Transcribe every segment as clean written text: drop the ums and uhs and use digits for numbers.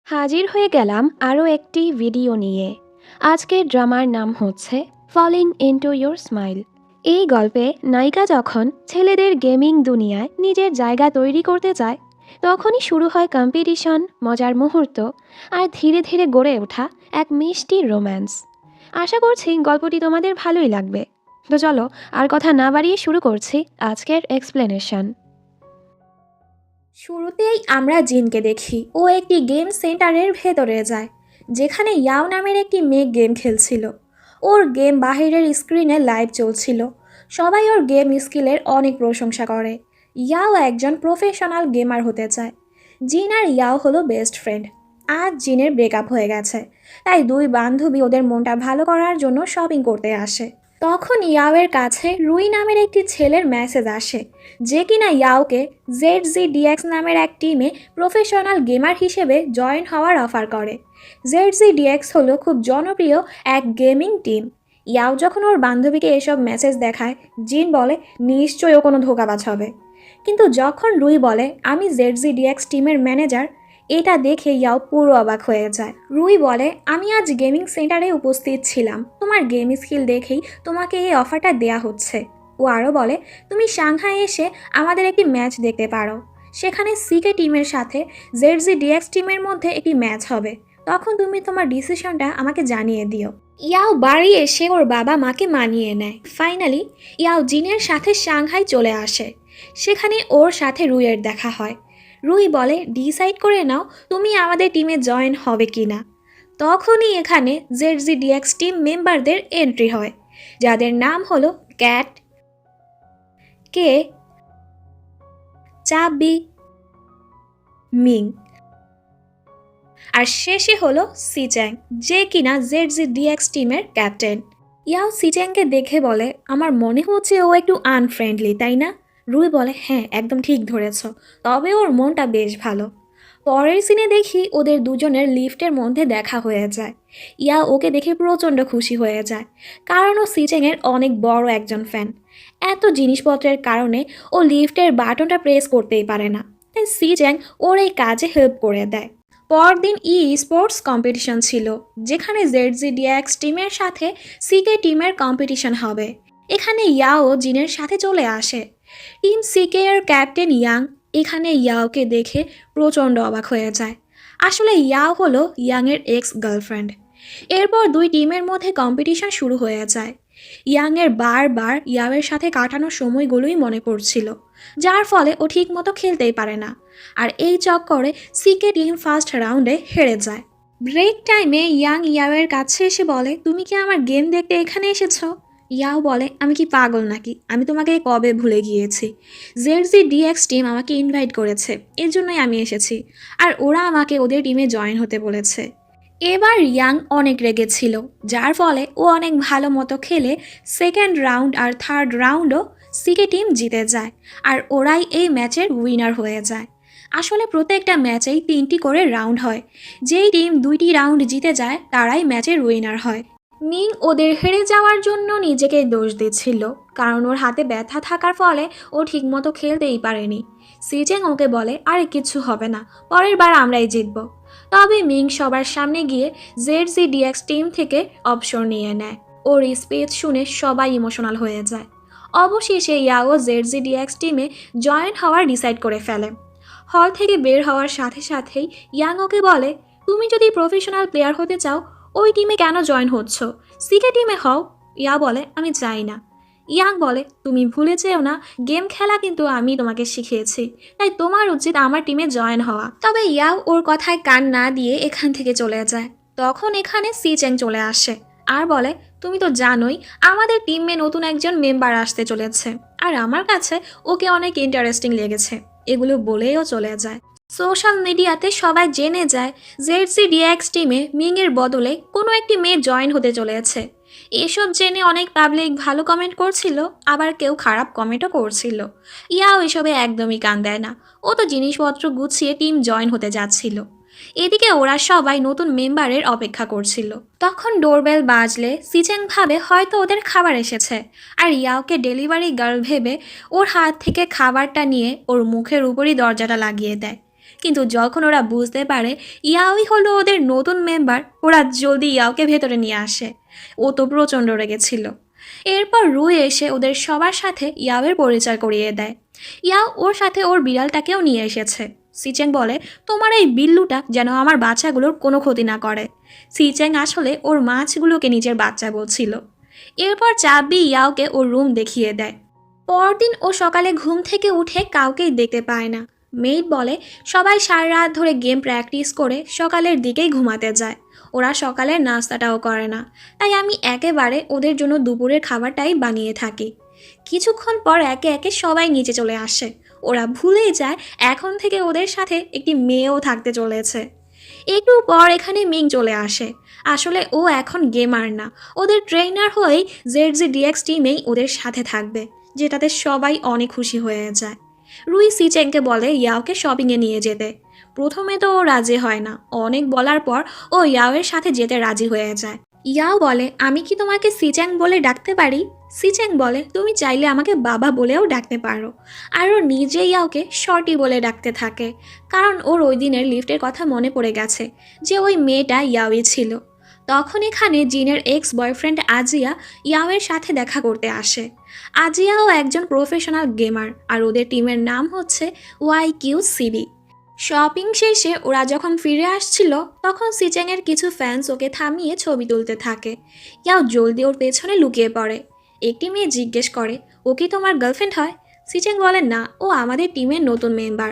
হাজির হয়ে গেলাম আরও একটি ভিডিও নিয়ে। আজকের ড্রামার নাম হচ্ছে ফলিং ইনটু ইয়োর স্মাইল। এই গল্পে নায়িকা যখন ছেলেদের গেমিং দুনিয়ায় নিজের জায়গা তৈরি করতে চায়, তখনই শুরু হয় কম্পিটিশন, মজার মুহূর্ত আর ধীরে ধীরে গড়ে ওঠা এক মিষ্টি রোম্যান্স। আশা করছি গল্পটি তোমাদের ভালোই লাগবে। তো চলো আর কথা না বাড়িয়ে শুরু করছি আজকের এক্সপ্লেনেশন। শুরুতেই আমরা জিনকে দেখি। ও একটি গেম সেন্টারের ভেতরে যায়, যেখানে ইয়াও নামের একটি মেয়ে গেম খেলছিল। ওর গেম বাহিরের স্ক্রিনে লাইভ চলছিল। সবাই ওর গেম স্কিলের অনেক প্রশংসা করে। ইয়াও একজন প্রফেশনাল গেমার হতে চায়। জিন আর ইয়াও হলো বেস্ট ফ্রেন্ড। আজ জিনের ব্রেকআপ হয়ে গেছে, তাই দুই বান্ধবী ওদের মনটা ভালো করার জন্য শপিং করতে আসে। তখন ইয়াওয়ের কাছে রুই নামের একটি ছেলের মেসেজ আসে, যে কিনা ইয়াওকে ZZDX নামের এক টিমে প্রফেশনাল গেমার হিসেবে জয়েন হওয়ার অফার করে। ZZDX হলো খুব জনপ্রিয় এক গেমিং টিম। ইয়াও যখন ওর বান্ধবীকে এসব মেসেজ দেখায়, জিন বলে নিশ্চয়ই ও কোনো ধোঁকাবাজ হবে। কিন্তু যখন রুই বলে আমি ZZDX টিমের ম্যানেজার, এটা দেখে ইয়াও পুরো অবাক হয়ে যায়। রুই বলে আমি আজ গেমিং সেন্টারে উপস্থিত ছিলাম, তোমার গেম স্কিল দেখেই তোমাকে এই অফারটা দেয়া হচ্ছে। ও আরও বলে তুমি সাংহাই এসে আমাদের একটি ম্যাচ দেখতে পারো। সেখানে সিকে টিমের সাথে ZZDX টিমের মধ্যে একটি ম্যাচ হবে। তখন তুমি তোমার ডিসিশনটা আমাকে জানিয়ে দিও। ইয়াও বাড়ি এসে ওর বাবা মাকে মানিয়ে নেয়। ফাইনালি ইয়াও জিনের সাথে সাংহাই চলে আসে। সেখানে ওর সাথে রুইয়ের দেখা হয়। রুই বলে ডিসাইড করে নাও তুমি আমাদের টিমে জয়েন হবে কি না। তখনই এখানে ZZDX টিম মেম্বারদের এন্ট্রি হয়, যাদের নাম হলো ক্যাট, কে, চাবি, মিং আর শেষে হলো সিচ্যাং, যে কিনা ZZDX টিমের ক্যাপ্টেন। ইয়াও সিচ্যাংকে দেখে বলে আমার মনে হচ্ছে ও একটু আনফ্রেন্ডলি, তাই না? রুই বলে হ্যাঁ একদম ঠিক ধরেছ, তবে ওর মনটা বেশ ভালো। পরের সিনে দেখি ওদের দুজনের লিফটের মধ্যে দেখা হয়ে যায়। ইয়া ওকে দেখে প্রচণ্ড খুশি হয়ে যায়, কারণ ও সিচ্যাংয়ের অনেক বড় একজন ফ্যান। এত জিনিসপত্রের কারণে ও লিফটের বাটনটা প্রেস করতেই পারে না, তাই সিচ্যাং ওর এই কাজে হেল্প করে দেয়। পরদিন স্পোর্টস কম্পিটিশন ছিল, যেখানে ZZDX টিমের সাথে সিকে টিমের কম্পিটিশন হবে। এখানে ইয়াও জিনের সাথে চলে আসে। টিম সিকে এর ক্যাপ্টেন ইয়াং এখানে ইয়াওকে দেখে প্রচণ্ড অবাক হয়ে যায়। আসলে ইয়াও হলো ইয়াংয়ের এক্স গার্লফ্রেন্ড। এরপর দুই টিমের মধ্যে কম্পিটিশন শুরু হয়ে যায়। ইয়াংয়ের বারবার ইয়াওয়ের সাথে কাটানো সময়গুলোই মনে পড়ছিল, যার ফলে ও ঠিকমতো খেলতেই পারে না। আর এই চক্করে সিকে টিম ফার্স্ট রাউন্ডে হেরে যায়। ব্রেক টাইমে ইয়াং ইয়াওয়ের কাছে এসে বলে তুমি কি আমার গেম দেখতে এখানে এসেছো? ইয়াও বলে আমি কি পাগল নাকি, আমি তোমাকে কবে ভুলে গিয়েছি। ZZDX টিম আমাকে ইনভাইট করেছে, এর জন্যই আমি এসেছি, আর ওরা আমাকে ওদের টিমে জয়েন হতে বলেছে। এবার ইয়াং অনেক রেগেছিল, যার ফলে ও অনেক ভালো মতো খেলে সেকেন্ড রাউন্ড আর থার্ড রাউন্ডও সিকে টিম জিতে যায়, আর ওরাই এই ম্যাচের উইনার হয়ে যায়। আসলে প্রত্যেকটা ম্যাচেই 3টি করে রাউন্ড হয়, যেই টিম 2টি রাউন্ড জিতে যায় তারাই ম্যাচের উইনার হয়। মিং ওদের হেরে যাওয়ার জন্য নিজেকে দোষ দিচ্ছিল, কারণ ওর হাতে ব্যথা থাকার ফলে ও ঠিকমতো খেলতেই পারেনি। সিচ্যাং ওকে বলে আরে কিছু হবে না, পরের বার আমরাই জিতব। তবে মিং সবার সামনে গিয়ে ZZDX টিম থেকে অবসর নিয়ে নেয়। ওর স্পিচ শুনে সবাই ইমোশনাল হয়ে যায়। অবশেষে ইয়াও ZZDX টিমে জয়েন হওয়ার ডিসাইড করে ফেলে। হল থেকে বের হওয়ার সাথে সাথেই ইয়াং ওকে বলে তুমি যদি প্রফেশনাল প্লেয়ার হতে চাও ওই টিমে কেন জয়েন হচ্ছ, সিকে টিমে হও। ইয়া বলে আমি চাই না। ইয়াং বলে তুমি ভুলে যেও না, গেম খেলা কিন্তু আমি তোমাকে শিখিয়েছি, তাই তোমার উচিত আমার টিমে জয়েন হওয়া। তবে ইয়াও ওর কথায় কান না দিয়ে এখান থেকে চলে যায়। তখন এখানে সিচ্যাং চলে আসে আর বলে তুমি তো জানোই আমাদের টিমে নতুন একজন মেম্বার আসতে চলেছে, আর আমার কাছে ওকে অনেক ইন্টারেস্টিং লেগেছে। এগুলো বলেও চলে যায়। সোশ্যাল মিডিয়াতে সবাই জেনে যায় ZZDX টিমে মিংয়ের বদলে কোনো একটি মেয়ে জয়েন হতে চলেছে। এসব জেনে অনেক পাবলিক ভালো কমেন্ট করছিল, আবার কেউ খারাপ কমেন্টও করছিল। ইয়াও এসবে একদমই কান দেয় না, ও তো জিনিসপত্র গুছিয়ে টিম জয়েন হতে যাচ্ছিল। এদিকে ওরা সবাই নতুন মেম্বারের অপেক্ষা করছিল। তখন ডোরবেল বাজলে সিচ্যাং ভাবে হয়তো ওদের খাবার এসেছে, আর ইয়াওকে ডেলিভারি গার্ল ভেবে ওর হাত থেকে খাবারটা নিয়ে ওর মুখের উপরই দরজাটা লাগিয়ে দেয়। কিন্তু যখন ওরা বুঝতে পারে ইয়াওই হলো ওদের নতুন মেম্বার, ওরা জলদি ইয়াওকে ভেতরে নিয়ে আসে। ও তো প্রচণ্ড রেগেছিল। এরপর রুই এসে ওদের সবার সাথে ইয়াওয়ের পরিচয় করিয়ে দেয়। ইয়াও ওর সাথে ওর বিড়ালটাকেও নিয়ে এসেছে। সিচেং বলে, তোমার এই বিল্লুটা যেন আমার বাচ্চাগুলোর কোনো ক্ষতি না করে। সিচেং আসলে ওর মাছগুলোকে নিজের বাচ্চা বলছিল। এরপর চাবি ইয়াওকে ওর রুম দেখিয়ে দেয়। পরদিন ও সকালে ঘুম থেকে উঠে কাউকেই দেখতে পায় না। মেইড বলে, সবাই সারা রাত ধরে গেম প্র্যাকটিস করে সকালের দিকেই ঘুমাতে যায়। ওরা সকালের নাস্তাটাও করে না, তাই আমি একেবারে ওদের জন্য দুপুরের খাবারটাই বানিয়ে থাকি। কিছুক্ষণ পর একে একে সবাই নিচে চলে আসে। ওরা ভুলেই যায় এখন থেকে ওদের সাথে একটি মেয়েও থাকতে চলেছে। একটু পর এখানে মিং চলে আসে। আসলে ও এখন গেমার না, ওদের ট্রেনার হয়েই ZZDX টিমেই ওদের সাথে থাকবে, যেটাতে সবাই অনেক খুশি হয়ে যায়। রুই সিচেংকে বলে ইয়াওকে শপিংয়ে নিয়ে যেতে। প্রথমে তো ও রাজি হয় না, অনেক বলার পর ও ইয়াওয়ের সাথে যেতে রাজি হয়ে যায়। ইয়াও বলে, আমি কি তোমাকে সিচেং বলে ডাকতে পারি? সিচেং বলে, তুমি চাইলে আমাকে বাবা বলেও ডাকতে পারো। আর ও নিজে ইয়াওকে শর্টি বলে ডাকতে থাকে, কারণ ওর ওই দিনের লিফটের কথা মনে পড়ে গেছে যে ওই মেয়েটা ইয়াওই ছিল। তখন এখানে জিনের এক্স বয়ফ্রেন্ড আজিয়া ইয়াওয়ের সাথে দেখা করতে আসে। আজিয়াও একজন প্রফেশনাল গেমার, আর ওদের টিমের নাম হচ্ছে YQCB। শপিং শেষে ওরা যখন ফিরে আসছিল তখন সিচেংয়ের কিছু ফ্যান্স ওকে থামিয়ে ছবি তুলতে থাকে। ইয়াও জলদি ওর পেছনে লুকিয়ে পড়ে। একটি মেয়ে জিজ্ঞেস করে, ও কি তোমার গার্লফ্রেন্ড হয়? সিচেং বলে, না, ও আমাদের টিমের নতুন মেম্বার।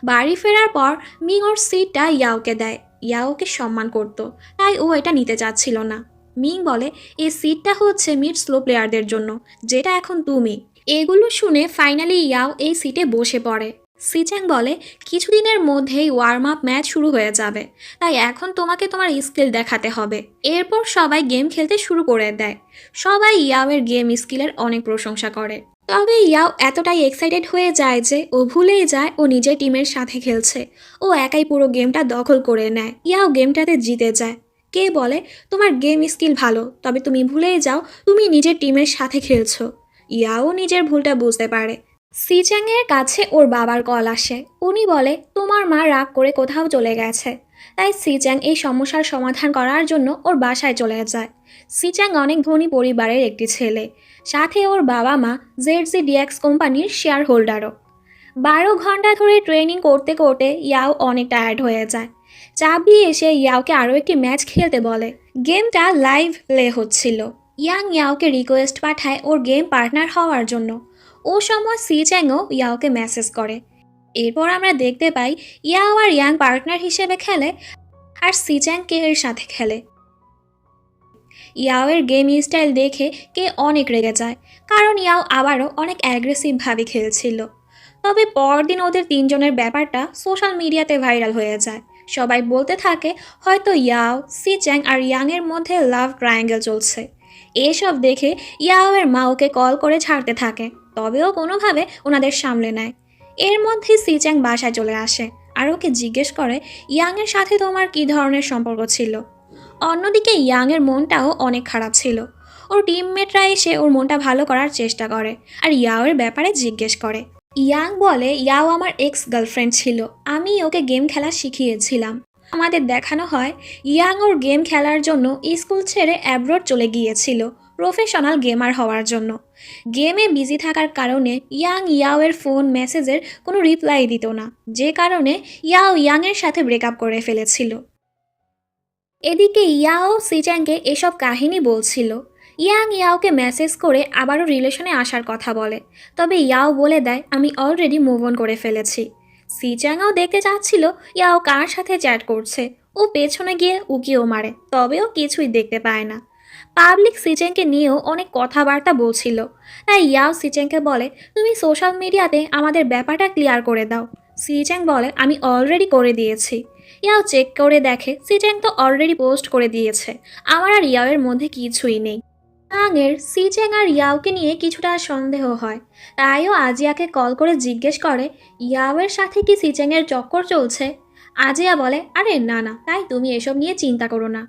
বাড়ি ফেরার পর মিং ওর সিটটা ইয়াওকে দেয়। ইয়াওকে সম্মান করত, তাই ও এটা নিতে চাচ্ছিল না। মিং বলে, এই সিটটা হচ্ছে মিড স্লো প্লেয়ারদের জন্য, যেটা এখন তুমি। এগুলো শুনে ফাইনালি ইয়াও এই সিটে বসে পড়ে। সিচ্যাং বলে, কিছুদিনের মধ্যেই ওয়ার্ম আপ ম্যাচ শুরু হয়ে যাবে, তাই এখন তোমাকে তোমার স্কিল দেখাতে হবে। এরপর সবাই গেম খেলতে শুরু করে দেয়। সবাই ইয়াওয়ের গেম স্কিলের অনেক প্রশংসা করে। তবে ইয়াও এতটাই এক্সাইটেড হয়ে যায় যে ও ভুলেই যায় ও নিজের টিমের সাথে খেলছে। ও একাই পুরো গেমটা দখল করে নেয়। ইয়াও গেমটাতে জিতে যায়। কে বলে, তোমার গেম স্কিল ভালো, তবে তুমি ভুলেই যাও তুমি নিজের টিমের সাথে খেলছো। ইয়াও নিজের ভুলটা বুঝতে পারে। সিচ্যাংয়ের কাছে ওর বাবার কল আসে। উনি বলে, তোমার মা রাগ করে কোথাও চলে গেছে। তাই সিচ্যাং এই সমস্যার সমাধান করার জন্য ওর বাসায় চলে যায়। সিচ্যাং অনেক ধনী পরিবারের একটি ছেলে, সাথে ওর বাবা মা ZZDX কোম্পানির শেয়ার হোল্ডারও। 12 ঘন্টা ধরে ট্রেনিং করতে করতে ইয়াও অনেক টায়ার্ড হয়ে যায়। চাবি এসে ইয়াওকে আরও একটি ম্যাচ খেলতে বলে। গেমটা লাইভ প্লে হচ্ছিল। ইয়াং ইয়াওকে রিকোয়েস্ট পাঠায় ওর গেম পার্টনার হওয়ার জন্য। ও সময় সিচ্যাংও ইয়াওকে মেসেজ করে। এরপর আমরা দেখতে পাই ইয়াও আর ইয়াং পার্টনার হিসেবে খেলে, আর সিচ্যাং কে এর সাথে খেলে। ইয়াওয়ের গেম স্টাইল দেখে কে অনেক রেগে যায়, কারণ ইয়াও আবারও অনেক অ্যাগ্রেসিভভাবে খেলছিল। তবে পরদিন ওদের তিনজনের ব্যাপারটা সোশ্যাল মিডিয়াতে ভাইরাল হয়ে যায়। সবাই বলতে থাকে হয়তো ইয়াও, সিচ্যাং আর ইয়াংয়ের মধ্যে লাভ ট্রায়াঙ্গেল চলছে। এসব দেখে ইয়াওয়ের মা ওকে কল করে ছাড়তে থাকে, তবেও কোনোভাবে ওনাদের সামলে নেয়। এর মধ্যে সিচ্যাং বাসায় চলে আসে আর ওকে জিজ্ঞেস করে, ইয়াংয়ের সাথে তোমার কী ধরনের সম্পর্ক ছিল? অন্যদিকে ইয়াংয়ের মনটাও অনেক খারাপ ছিল। ওর টিমমেটরা এসে ওর মনটা ভালো করার চেষ্টা করে আর ইয়াওয়ের ব্যাপারে জিজ্ঞেস করে। ইয়াং বলে, ইয়াও আমার এক্স গার্লফ্রেন্ড ছিল, আমি ওকে গেম খেলা শিখিয়েছিলাম। আমাদের দেখানো হয় ইয়াং ওর গেম খেলার জন্য স্কুল ছেড়ে অ্যাব্রড চলে গিয়েছিল প্রফেশনাল গেমার হওয়ার জন্য। গেমে বিজি থাকার কারণে ইয়াং ইয়াওয়ের ফোন মেসেজের কোনো রিপ্লাই দিত না, যে কারণে ইয়াও ইয়াংয়ের সাথে ব্রেকআপ করে ফেলেছিল। এদিকে ইয়াও সিচ্যাংকে এসব কাহিনী বলছিল। ইয়াং ইয়াওকে মেসেজ করে আবারও রিলেশনে আসার কথা বলে, তবে ইয়াও বলে দেয়, আমি অলরেডি মুভ অন করে ফেলেছি। সিচ্যাংও দেখতে চাচ্ছিল ইয়াও কার সাথে চ্যাট করছে। ও পেছনে গিয়ে উকিও মারে, তবেও কিছুই দেখতে পায় না। পাবলিক সিচ্যাংকে নিয়েও অনেক কথাবার্তা বলছিল, তাই ইয়াও সিচ্যাংকে বলে, তুমি সোশ্যাল মিডিয়াতে আমাদের ব্যাপারটা ক্লিয়ার করে দাও। সিচ্যাং বলে, আমি অলরেডি করে দিয়েছি। ইয়াও চেক করে দেখে সিচ্যাং তো অলরেডি পোস্ট করে দিয়েছে, আমার আর ইয়াওয়ের মধ্যে কিছুই নেই। ইয়াংয়ের সিচ্যাং আর ইয়াওকে নিয়ে কিছুটা সন্দেহ হয়, তাইও আজিয়াকে কল করে জিজ্ঞেস করে, ইয়াওয়ের সাথে কি সিচ্যাংয়ের চক্কর চলছে? আজিয়া বলে, আরে না না, তাই তুমি এসব নিয়ে চিন্তা করো না।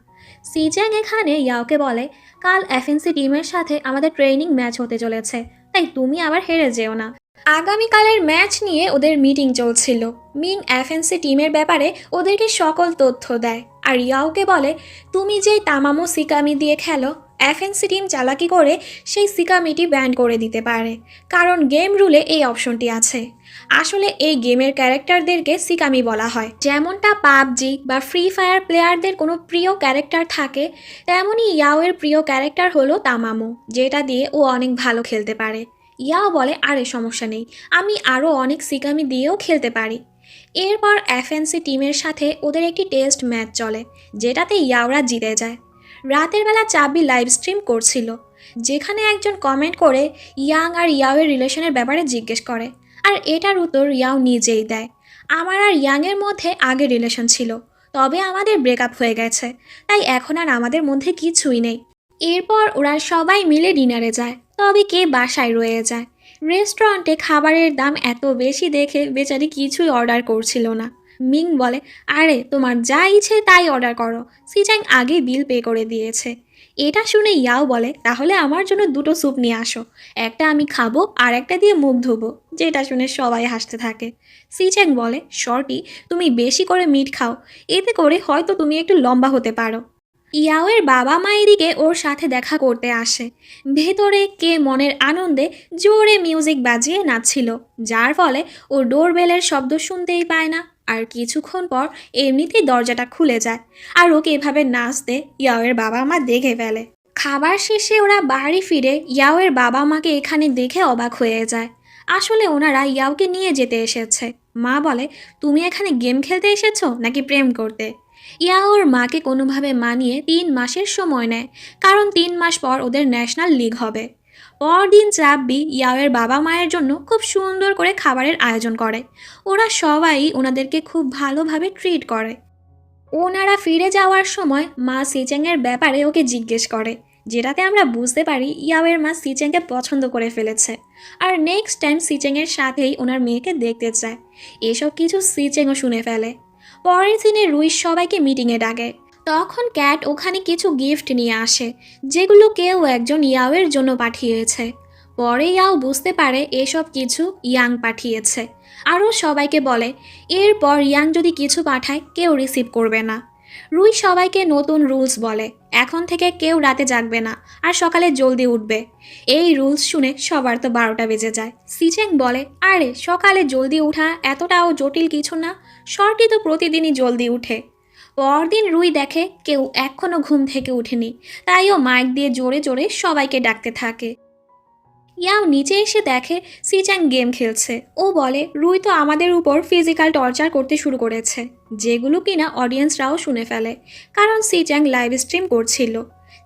সিচ্যাং এখানে ইয়াওকে বলে, কাল FNC টিমের সাথে আমাদের ট্রেনিং ম্যাচ হতে চলেছে, তাই তুমি আবার হেরে যেও না। আগামীকালের ম্যাচ নিয়ে ওদের মিটিং চলছিল। মিং এফএনসি টিমের ব্যাপারে ওদেরকে সকল তথ্য দেয়, আর ইয়াওকে বলে তুমি যেই তামামো সিকামি দিয়ে খেলো, এফএনসি টিম চালাকি করে সেই সিকামিটি ব্যান করে দিতে পারে, কারণ গেম রুলে এই অপশনটি আছে। আসলে এই গেমের ক্যারেক্টারদেরকে সিকামি বলা হয়। যেমনটা পাবজি বা ফ্রি ফায়ার প্লেয়ারদের কোনো প্রিয় ক্যারেক্টার থাকে, তেমনই ইয়াওয়ের প্রিয় ক্যারেক্টার হলো তামামো, যেটা দিয়ে ও অনেক ভালো খেলতে পারে। ইয়াও বলে আরে সমস্যা নেই, আমি আরও অনেক সিকামি দিয়েও খেলতে পারি। এরপর এফএনসি টিমের সাথে ওদের একটি টেস্ট ম্যাচ চলে, যেটাতে ইয়াওরা জিতে যায়। রাতের বেলা চাবি লাইভ স্ট্রিম করছিল, যেখানে একজন কমেন্ট করে ইয়াং আর ইয়াওয়ের রিলেশনের ব্যাপারে জিজ্ঞেস করে, আর এটার উত্তর ইয়াও নিজেই দেয়। আমার আর ইয়াংয়ের মধ্যে আগে রিলেশন ছিল, তবে আমাদের ব্রেকআপ হয়ে গেছে, তাই এখন আর আমাদের মধ্যে কিছুই নেই। এরপর ওরা সবাই মিলে ডিনারে যায়, তবে কে বাসায় রয়ে যায়। রেস্টুরেন্টে খাবারের দাম এত বেশি দেখে বেচারি কিছুই অর্ডার করছিল না। মিং বলে আরে তোমার যা ইচ্ছে তাই অর্ডার করো, সিজাং আগে বিল পে করে দিয়েছে। এটা শুনে ইয়াও বলে তাহলে আমার জন্য দুটো স্যুপ নিয়ে আসো, একটা আমি খাবো আর একটা দিয়ে মুখ ধোবো, যেটা শুনে সবাই হাসতে থাকে। সিজাং বলে শর্টি তুমি বেশি করে মিট খাও, এতে করে হয়তো তুমি একটু লম্বা হতে পারো। ইয়াওয়ের বাবা মা এদিকে ওর সাথে দেখা করতে আসে। ভেতরে কে মনের আনন্দে জোরে মিউজিক বাজিয়ে নাচছিল, যার ফলে ও ডোরবেলের শব্দ শুনতেই পায় না। আর কিছুক্ষণ পর এমনিতেই দরজাটা খুলে যায়, আর ওকে এভাবে নাচতে ইয়াওয়ের বাবা মা দেখে ফেলে। খাবার শেষে ওরা বাড়ি ফিরে ইয়াওয়ের বাবা মাকে এখানে দেখে অবাক হয়ে যায়। আসলে ওনারা ইয়াওকে নিয়ে যেতে এসেছে। মা বলে তুমি এখানে গেম খেলতে এসেছো নাকি প্রেম করতে? ইয়াও ওর মাকে কোনোভাবে মানিয়ে 3 মাসের সময় নেয়, কারণ 3 মাস পর ওদের ন্যাশনাল লিগ হবে। পরদিন চাব্বি ইয়াওয়ের বাবা মায়ের জন্য খুব সুন্দর করে খাবারের আয়োজন করে। ওরা সবাই ওনাদেরকে খুব ভালোভাবে ট্রিট করে। ওনারা ফিরে যাওয়ার সময় মা সিচেংয়ের ব্যাপারে ওকে জিজ্ঞেস করে, যেটাতে আমরা বুঝতে পারি ইয়াওয়ের মা সিচেংকে পছন্দ করে ফেলেছে, আর নেক্সট টাইম সিচেংয়ের সাথেই ওনার মেয়েকে দেখতে চায়। এসব কিছু সিচেংও শুনে ফেলে। পরের দিনে রুই সবাইকে মিটিংয়ে ডাকে। তখন ক্যাট ওখানে কিছু গিফট নিয়ে আসে, যেগুলো কেউ একজন ইয়াওয়ের জন্য পাঠিয়েছে। পরে ইয়াও বুঝতে পারে এসব কিছু ইয়াং পাঠিয়েছে। আরও সবাইকে বলে এরপর ইয়াং যদি কিছু পাঠায় কেউ রিসিভ করবে না। রুই সবাইকে নতুন রুলস বলে, এখন থেকে কেউ রাতে জাগবে না আর সকালে জলদি উঠবে। এই রুলস শুনে সবার তো 12টা বেজে যায়। সিচেং বলে আরে সকালে জলদি ওঠা এতটাও জটিল কিছু না, শর্টি তো প্রতিদিনই জলদি উঠে। পরদিন রুই দেখে কেউ এখনও ঘুম থেকে উঠেনি, তাই ও মাইক দিয়ে জোরে জোরে সবাইকে ডাকতে থাকে। ইয়াও নিচে এসে দেখে সিচ্যাং গেম খেলছে। ও বলে রুই তো আমাদের উপর ফিজিক্যাল টর্চার করতে শুরু করেছে, যেগুলো কিনা অডিয়েন্সরাও শুনে ফেলে, কারণ সিচ্যাং লাইভ স্ট্রিম করছিল।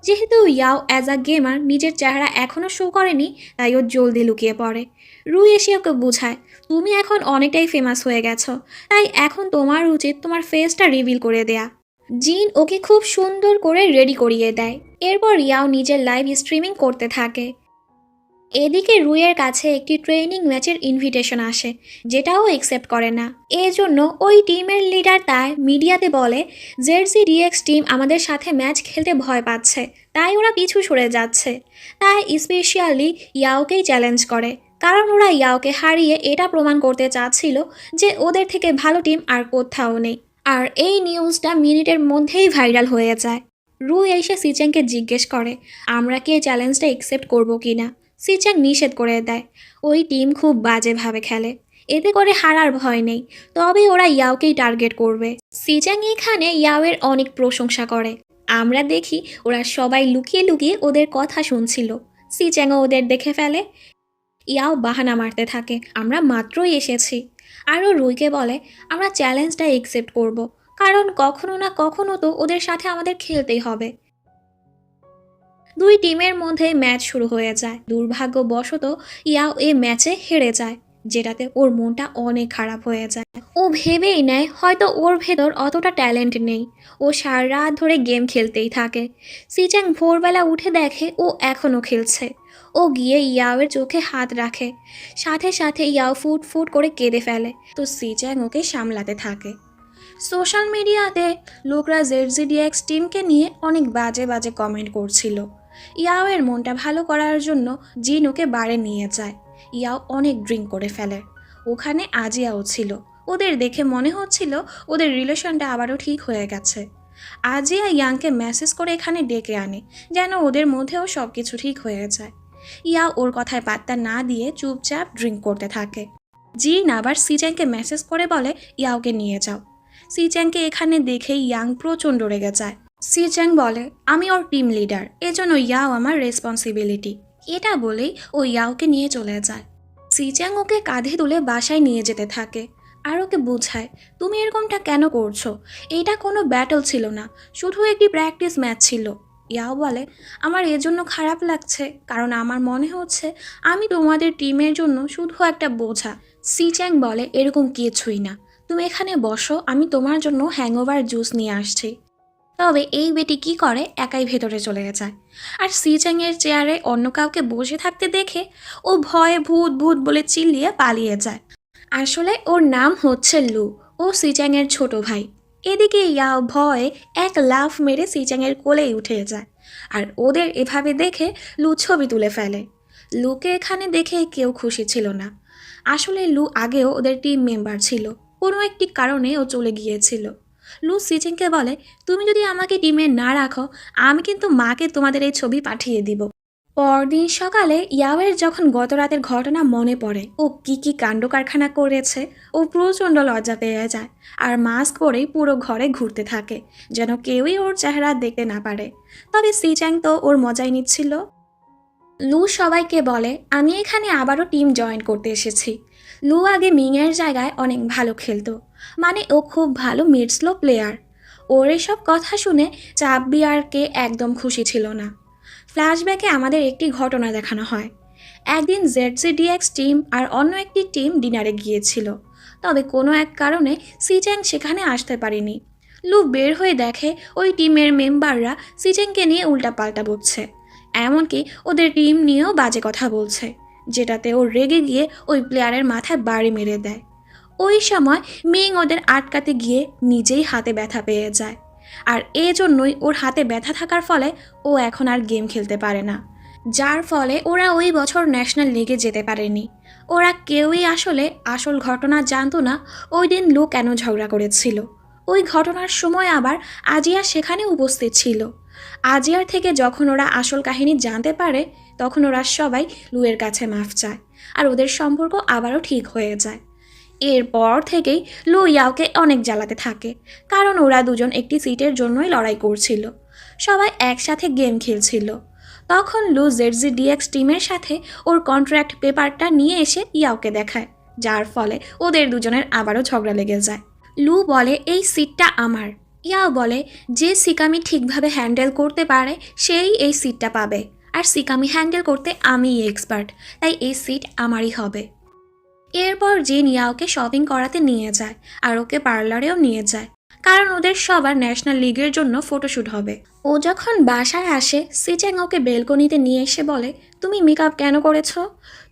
যেহেতু ইয়াও অ্যাজ আ গেমার নিজের চেহারা এখনও শো করেনি, তাই ও জলদি লুকিয়ে পড়ে। রুই এসে ওকে বোঝায় তুমি এখন অনেকটাই ফেমাস হয়ে গেছো, তাই এখন তোমার উচিত তোমার ফেসটা রিভিল করে দেয়া। জিন ওকে খুব সুন্দর করে রেডি করিয়ে দেয়। এরপর ইয়াও নিজের লাইভ স্ট্রিমিং করতে থাকে। এদিকে রুইয়ের কাছে একটি ট্রেনিং ম্যাচের ইনভিটেশন আসে, যেটাও অ্যাকসেপ্ট করে না। এজন্য ওই টিমের লিডার তাই মিডিয়াতে বলে জেডজিডিএক্স টিম আমাদের সাথে ম্যাচ খেলতে ভয় পাচ্ছে, তাই ওরা পিছু সরে যাচ্ছে। তাই স্পেশালি ইয়াওকেই চ্যালেঞ্জ করে, কারণ ওরা ইয়াওকে হারিয়ে এটা প্রমাণ করতে চাচ্ছিল যে ওদের থেকে ভালো টিম আর কোথাও নেই। আর এই নিউজটা মিনিটের মধ্যেই ভাইরাল হয়ে যায়। রুই এসে সিচেংকে জিজ্ঞেস করে আমরা কি এই চ্যালেঞ্জটা অ্যাকসেপ্ট করবো কিনা। সিচ্যাং নিষেধ করে দেয়, ওই টিম খুব বাজেভাবে খেলে, এতে করে হারার ভয় নেই, তবে ওরা ইয়াওকেই টার্গেট করবে। সিচ্যাং এখানে ইয়াওয়ের অনেক প্রশংসা করে। আমরা দেখি ওরা সবাই লুকিয়ে লুকিয়ে ওদের কথা শুনছিল। সিচ্যাংও ওদের দেখে ফেলে। ইয়াও বাহানা মারতে থাকে আমরা মাত্রই এসেছি। আরও রুইকে বলে আমরা চ্যালেঞ্জটা অ্যাকসেপ্ট করব, কারণ কখনো না কখনো তো ওদের সাথে আমাদের খেলতেই হবে। দুই টিমের মধ্যে ম্যাচ শুরু হয়ে যায়। দুর্ভাগ্যবশত ইয়াও এই ম্যাচে হেরে যায়, যেটাতে ওর মনটা অনেক খারাপ হয়ে যায়। ও ভেবেই নেয় হয়তো ওর ভেতর অতটা ট্যালেন্ট নেই। ও সারা রাত ধরে গেম খেলতেই থাকে। সিচ্যাং ভোরবেলা উঠে দেখে ও এখনও খেলছে। ও গিয়ে ইয়াওয়ের চোখে হাত রাখে, সাথে সাথে ইয়াও ফুট ফুট করে কেঁদে ফেলে। তো সিচ্যাং ওকে সামলাতে থাকে। সোশ্যাল মিডিয়াতে লোকরা জেডজিডিএক্স টিমকে নিয়ে অনেক বাজে বাজে কমেন্ট করছিল। ইয়াওয়ের মনটা ভালো করার জন্য জিন ওকে বারে নিয়ে যায়। ইয়াও অনেক ড্রিঙ্ক করে ফেলে। ওখানে আজিয়াও ছিল। ওদের দেখে মনে হচ্ছিল ওদের রিলেশনটা আবারও ঠিক হয়ে গেছে। আজিয়া ইয়াংকে মেসেজ করে এখানে ডেকে আনে যেন ওদের মধ্যেও সব কিছু ঠিক হয়ে যায়। ইয়া ওর কথায় পাত্তা না দিয়ে চুপচাপ ড্রিঙ্ক করতে থাকে। জিন আবার সিচ্যাংকে মেসেজ করে বলে ইয়াওকে নিয়ে যাও। সিচ্যাংকে এখানে দেখে ইয়াং প্রচণ্ড রেগে যায়। সিচ্যাং বলে আমি ওর টিম লিডার, এজন্য ইয়াও আমার রেসপন্সিবিলিটি। এটা বলেই ও ইয়াওকে নিয়ে চলে যায়। সিচ্যাং ওকে কাঁধে তুলে বাসায় নিয়ে যেতে থাকে আর ওকে বোঝায় তুমি এরকমটা কেন করছো, এটা কোনো ব্যাটল ছিল না, শুধু একটি প্র্যাকটিস ম্যাচ ছিল। ইয়াও বলে আমার এজন্য খারাপ লাগছে, কারণ আমার মনে হচ্ছে আমি তোমাদের টিমের জন্য শুধু একটা বোঝা। সিচ্যাং বলে এরকম কিছুই না, তুমি এখানে বসো, আমি তোমার জন্য হ্যাংওভার জুস নিয়ে আসছি। তবে এই বেটি কি করে, একাই ভেতরে চলে যায়। আর সিচ্যাংয়ের চেয়ারে অন্য কাউকে বসে থাকতে দেখে ও ভয়ে ভূত ভূত বলে চিল্লিয়ে পালিয়ে যায়। আসলে ওর নাম হচ্ছে লু, ও সিচ্যাংয়ের ছোট ভাই। এদিকে ইয়াও ভয়ে এক লাফ মেরে সিচ্যাংয়ের কোলেই উঠে যায়। আর ওদের এভাবে দেখে লু ছবি তুলে ফেলে। লুকে এখানে দেখে কেউ খুশি ছিল না। আসলে লু আগেও ওদের টিম মেম্বার ছিল, কোনো একটি কারণে ও চলে গিয়েছিল। লু সিচ্যাংকে বলে তুমি যদি আমাকে টিমে না রাখো, আমি কিন্তু মাকে তোমাদের এই ছবি পাঠিয়ে দিব। পরদিন সকালে ইয়াওয়ের যখন গত রাতের ঘটনা মনে পড়ে, ও কি কাণ্ড কারখানা করেছে, ও প্রচণ্ড লজ্জা পেয়ে যায় আর মাস্ক পরেই পুরো ঘরে ঘুরতে থাকে যেন কেউই ওর চেহারা দেখতে না পারে। তবে সিচ্যাং তো ওর মজাই নিচ্ছিল। লু সবাইকে বলে আমি এখানে আবারও টিম জয়েন করতে এসেছি। লু আগে মিংয়ের জায়গায় অনেক ভালো খেলতো, মানে ও খুব ভালো মিড স্লো প্লেয়ার। ওর এসব কথা শুনে চাববিয়ারকে একদম খুশি ছিল না। ফ্ল্যাশব্যাকে আমাদের একটি ঘটনা দেখানো হয়। একদিন ZZDX টিম আর অন্য একটি টিম ডিনারে গিয়েছিল, তবে কোনো এক কারণে সিচ্যাং সেখানে আসতে পারেনি। লু বের হয়ে দেখে ওই টিমের মেম্বাররা সিচ্যাংকে নিয়ে উল্টাপাল্টা বকছে, এমনকি ওদের টিম নিয়েও বাজে কথা বলছে, যেটাতে ও রেগে গিয়ে ওই প্লেয়ারের মাথায় বাড়ি মেরে দেয়। ওই সময় মিং ওদের আটকাতে গিয়ে নিজেই হাতে ব্যথা পেয়ে যায়। আর এজন্যই ওর হাতে ব্যথা থাকার ফলে ও এখন আর গেম খেলতে পারে না, যার ফলে ওরা ওই বছর ন্যাশনাল লিগে যেতে পারেনি। ওরা কেউই আসলে আসল ঘটনা জানতো না ওই দিন লু কেন ঝগড়া করেছিল। ওই ঘটনার সময় আবার আজিয়া সেখানে উপস্থিত ছিল। আজিয়ার থেকে যখন ওরা আসল কাহিনী জানতে পারে, তখন ওরা সবাই লুয়ের কাছে মাফ চায় আর ওদের সম্পর্ক আবারও ঠিক হয়ে যায়। এরপর থেকেই লু ইয়াওকে অনেক জ্বালাতে থাকে, কারণ ওরা দুজন একটি সিটের জন্যই লড়াই করছিল। সবাই একসাথে গেম খেলছিল। তখন লু ZZDX টিমের সাথে ওর কন্ট্রাক্ট পেপারটা নিয়ে এসে ইয়াওকে দেখায়, যার ফলে ওদের দুজনের আবারও ঝগড়া লেগে যায়। লু বলে এই সিটটা আমার। ইয়াও বলে যে সিকামি ঠিকভাবে হ্যান্ডেল করতে পারে সেই এই সিটটা পাবে, আর সিকামি হ্যান্ডেল করতে আমিই এক্সপার্ট, তাই এই সিট আমারই হবে। এরপর জিন ইয়াওকে শপিং করাতে নিয়ে যায় আর ওকে পার্লারেও নিয়ে যায়, কারণ ওদের সবার ন্যাশনাল লিগের জন্য ফটোশ্যুট হবে। ও যখন বাসায় আসে, সিচ্যাং ওকে বেলকনিতে নিয়ে এসে বলে তুমি মেকআপ কেন করেছো?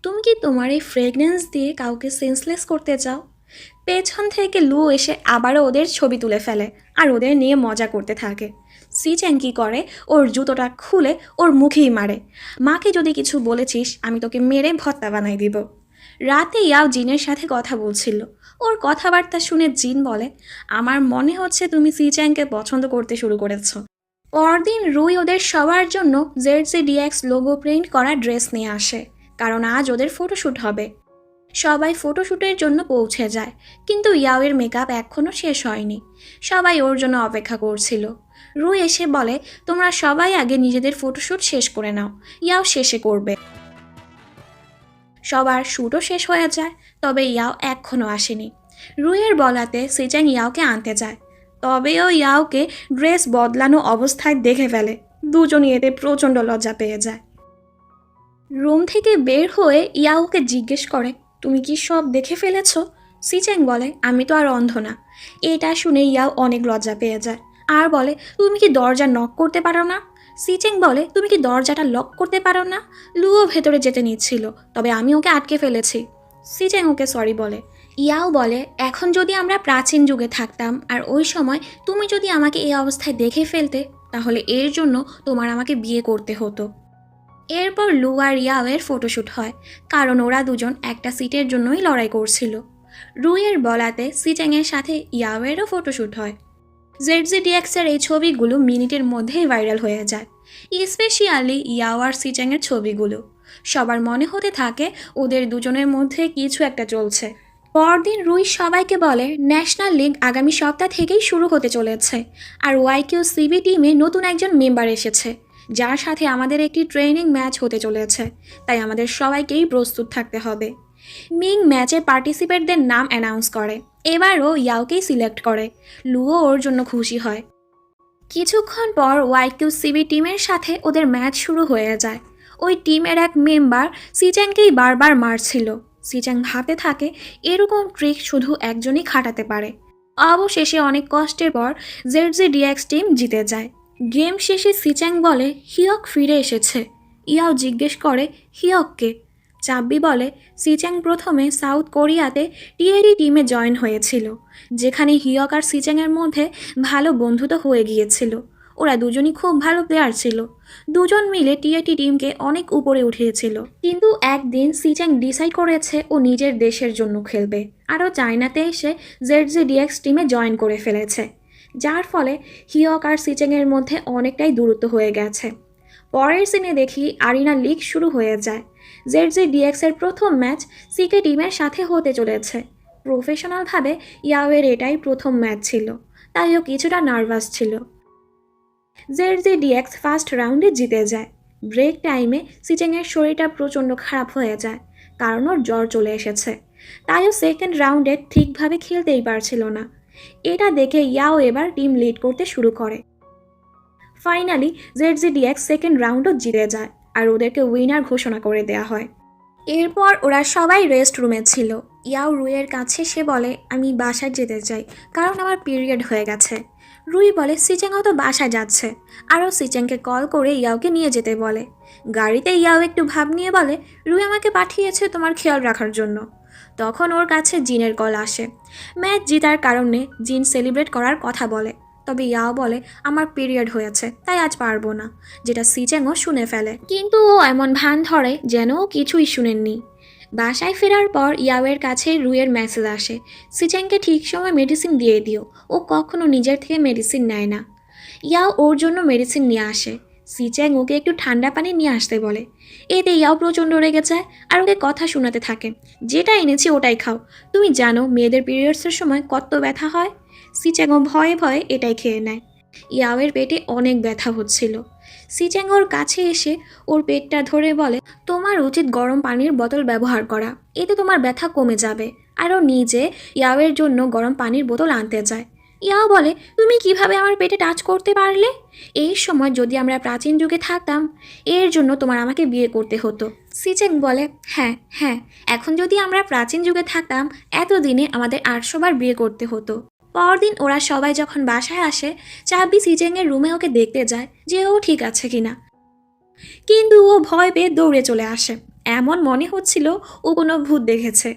তুমি কি তোমার এই ফ্রেগনেন্স দিয়ে কাউকে সেন্সলেস করতে চাও? পেছন থেকে লু এসে আবারও ওদের ছবি তুলে ফেলে আর ওদের নিয়ে মজা করতে থাকে। সিচ্যাং কি করে, ওর জুতোটা খুলে ওর মুখেই মারে। মাকে যদি কিছু বলেছিস আমি তোকে মেরে ভর্তা বানাই দিব। রাতে ইয়াও জিনের সাথে কথা বলছিল। ওর কথাবার্তা শুনে জিন বলে আমার মনে হচ্ছে তুমি সিচ্যাংকে পছন্দ করতে শুরু করেছো। পরদিন রুই ওদের সবার জন্য ZZDX লোগো প্রিন্ট করা ড্রেস নিয়ে আসে, কারণ আজ ওদের ফটোশ্যুট হবে। সবাই ফটোশ্যুটের জন্য পৌঁছে যায়, কিন্তু ইয়াওয়ের মেকআপ এখনও শেষ হয়নি। সবাই ওর জন্য অপেক্ষা করছিল। রুই এসে বলে তোমরা সবাই আগে নিজেদের ফটোশ্যুট শেষ করে নাও, ইয়াও শেষে করবে। সবার শ্যুটও শেষ হয়ে যায়, তবে ইয়াও এখনও আসেনি। রুইয়ের বলাতে সিচ্যাং ইয়াওকে আনতে যায়, তবেও ইয়াওকে ড্রেস বদলানো অবস্থায় দেখে ফেলে। দুজনই এতে প্রচণ্ড লজ্জা পেয়ে যায়। রুম থেকে বের হয়ে ইয়াওকে জিজ্ঞেস করে তুমি কি সব দেখে ফেলেছ? সিচ্যাং বলে আমি তো আর অন্ধ না। এটা শুনে ইয়াও অনেক লজ্জা পেয়ে যায় আর বলে তুমি কি দরজা নক করতে পারো না? সিচ্যাং বলে তুমি কি দরজাটা লক করতে পারো না? লুও ভেতরে যেতে নিচ্ছিল, তবে আমি ওকে আটকে ফেলেছি। সিচ্যাং ওকে সরি বলে। ইয়াও বলে এখন যদি আমরা প্রাচীন যুগে থাকতাম আর ওই সময় তুমি যদি আমাকে এই অবস্থায় দেখে ফেলতে, তাহলে এর জন্য তোমার আমাকে বিয়ে করতে হতো। এরপর লু আর ইয়াওয়ের ফটোশ্যুট হয়, কারণ ওরা দুজন একটা সিটের জন্যই লড়াই করছিল। রুইয়ের বলাতে সিচ্যাংয়ের সাথে ইয়াওয়েরও ফটোশ্যুট হয়। জেডজিডিএক্সের এই ছবিগুলো মিনিটের মধ্যেই ভাইরাল হয়ে যায়, স্পেশালি ইয়াও আর সিচ্যাংয়ের ছবিগুলো। সবার মনে হতে থাকে ওদের দুজনের মধ্যে কিছু একটা চলছে। পরদিন রুই সবাইকে বলে ন্যাশনাল লিগ আগামী সপ্তাহ থেকেই শুরু হতে চলেছে, আর ওয়াইকিউ সিবি টিমে নতুন একজন মেম্বার এসেছে, যার সাথে আমাদের একটি ট্রেনিং ম্যাচ হতে চলেছে, তাই আমাদের সবাইকেই প্রস্তুত থাকতে হবে। মিং ম্যাচে পার্টিসিপেটদের নাম অ্যানাউন্স করে, এবারও ইয়াওকেই সিলেক্ট করে। লুও ওর জন্য খুশি হয়। কিছুক্ষণ পর ওয়াইকিউ সিবি টিমের সাথে ওদের ম্যাচ শুরু হয়ে যায়। ওই টিমের এক মেম্বার সিচ্যাংকেই বারবার মারছিল। সিচ্যাং ভাবতে থাকে এরকম ট্রিক শুধু একজনই খাটাতে পারে। অবশেষে অনেক কষ্টের পর জেডজিডিএক্স টিম জিতে যায়। গেম শেষে সিচ্যাং বলে হিয়ক ফিরে এসেছে। ইয়াও জিজ্ঞেস করে হিয়ককে। চাব্বি বলে সিচ্যাং প্রথমে সাউথ কোরিয়াতে টিএডি টিমে জয়েন হয়েছিল, যেখানে হিয়ক আর সিচ্যাংয়ের মধ্যে ভালো বন্ধুত্ব হয়ে গিয়েছিল। ওরা দুজনই খুব ভালো প্লেয়ার ছিল, দুজন মিলে টিএটি টিমকে অনেক উপরে উঠিয়েছিল। কিন্তু একদিন সিচ্যাং ডিসাইড করেছে ও নিজের দেশের জন্য খেলবে, আরও চায়নাতে এসে জেডজিডিএক্স টিমে জয়েন করে ফেলেছে, যার ফলে হিয়ক আর সিচ্যাংয়ের মধ্যে অনেকটাই দূরত্ব হয়ে গেছে। পরের সিনে দেখি আরিনা লিগ শুরু হয়ে যায়। জেডজিডিএক্সের প্রথম ম্যাচ সিকে টিমের সাথে হতে চলেছে। প্রফেশনালভাবে ইয়াওয়ের এটাই প্রথম ম্যাচ ছিল, তাই ও কিছুটা নার্ভাস ছিল। জেডজিডিএক্স ফার্স্ট রাউন্ডে জিতে যায়। ব্রেক টাইমে সিচ্যাংয়ের শরীরটা প্রচণ্ড খারাপ হয়ে যায়, কারণ ওর জ্বর চলে এসেছে, তাই ও সেকেন্ড রাউন্ডে ঠিকভাবে খেলতেই পারছিল না। এটা দেখে ইয়াও এবার টিম লিড করতে শুরু করে। ফাইনালি জেডজিডিএক্স সেকেন্ড রাউন্ডও জিতে যায়, আর ওদেরকে উইনার ঘোষণা করে দেওয়া হয়। এরপর ওরা সবাই রেস্ট রুমে ছিল। ইয়াও রুইয়ের কাছে সে বলে আমি বাসায় যেতে চাই, কারণ আমার পিরিয়ড হয়ে গেছে। রুই বলে সিচ্যাংও তো বাসায় যাচ্ছে, আরও সিচ্যাংকে কল করে ইয়াওকে নিয়ে যেতে বলে। গাড়িতে ইয়াও একটু ভাব নিয়ে বলে রুই আমাকে পাঠিয়েছে তোমার খেয়াল রাখার জন্য। তখন ওর কাছে জিনের কল আসে। ম্যাচ জেতার কারণে জিন সেলিব্রেট করার কথা বলে, তবে ইয়াও বলে আমার পিরিয়ড হয়েছে তাই আজ পারবো না, যেটা সিচ্যাংও শুনে ফেলে। কিন্তু ও এমন ভান ধরে যেন ও কিছুই শুনেননি। বাসায় ফেরার পর ইয়াওয়ের কাছে রুইয়ের মেসেজ আসে, সিচ্যাংকে ঠিক সময় মেডিসিন দিয়ে দিও, ও কখনো নিজের থেকে মেডিসিন নেয় না। ইয়াও ওর জন্য মেডিসিন নিয়ে আসে। সিচ্যাং ওকে একটু ঠান্ডা পানি নিয়ে আসতে বলে। এতে ইয়াও প্রচণ্ড রেগে যায় আর ওকে কথা শোনাতে থাকে, যেটা এনেছি ওটাই খাও, তুমি জানো মেয়েদের পিরিয়ডসের সময় কত ব্যথা হয়। সিচ্যাংও ভয়ে ভয়ে এটাই খেয়ে নেয়। ইয়াওয়ের পেটে অনেক ব্যথা হচ্ছিল। সিচ্যাং ওর কাছে এসে ওর পেটটা ধরে বলে তোমার উচিত গরম পানির বোতল ব্যবহার করা, এতে তোমার ব্যথা কমে যাবে। আর ও নিজে ইয়াওয়ের জন্য গরম পানির বোতল আনতে যায়। ইয়াও বলে তুমি কিভাবে আমার পেটে টাচ করতে পারলে? এই সময় যদি আমরা প্রাচীন যুগে থাকতাম, এর জন্য তোমার আমাকে বিয়ে করতে হতো। সিচ্যাং বলে হ্যাঁ হ্যাঁ, এখন যদি আমরা প্রাচীন যুগে থাকতাম এতদিনে আমাদের 800 বার বিয়ে করতে হতো। পরদিন ওরা সবাই যখন বাসায় আসে, চাবি সিচ্যাংয়ের রুমে ওকে দেখতে যায় যে ও ঠিক আছে কিনা, কিন্তু ও ভয় পেয়ে দৌড়ে চলে আসে। এমন মনে হচ্ছিল ও কোনো ভূত দেখেছে।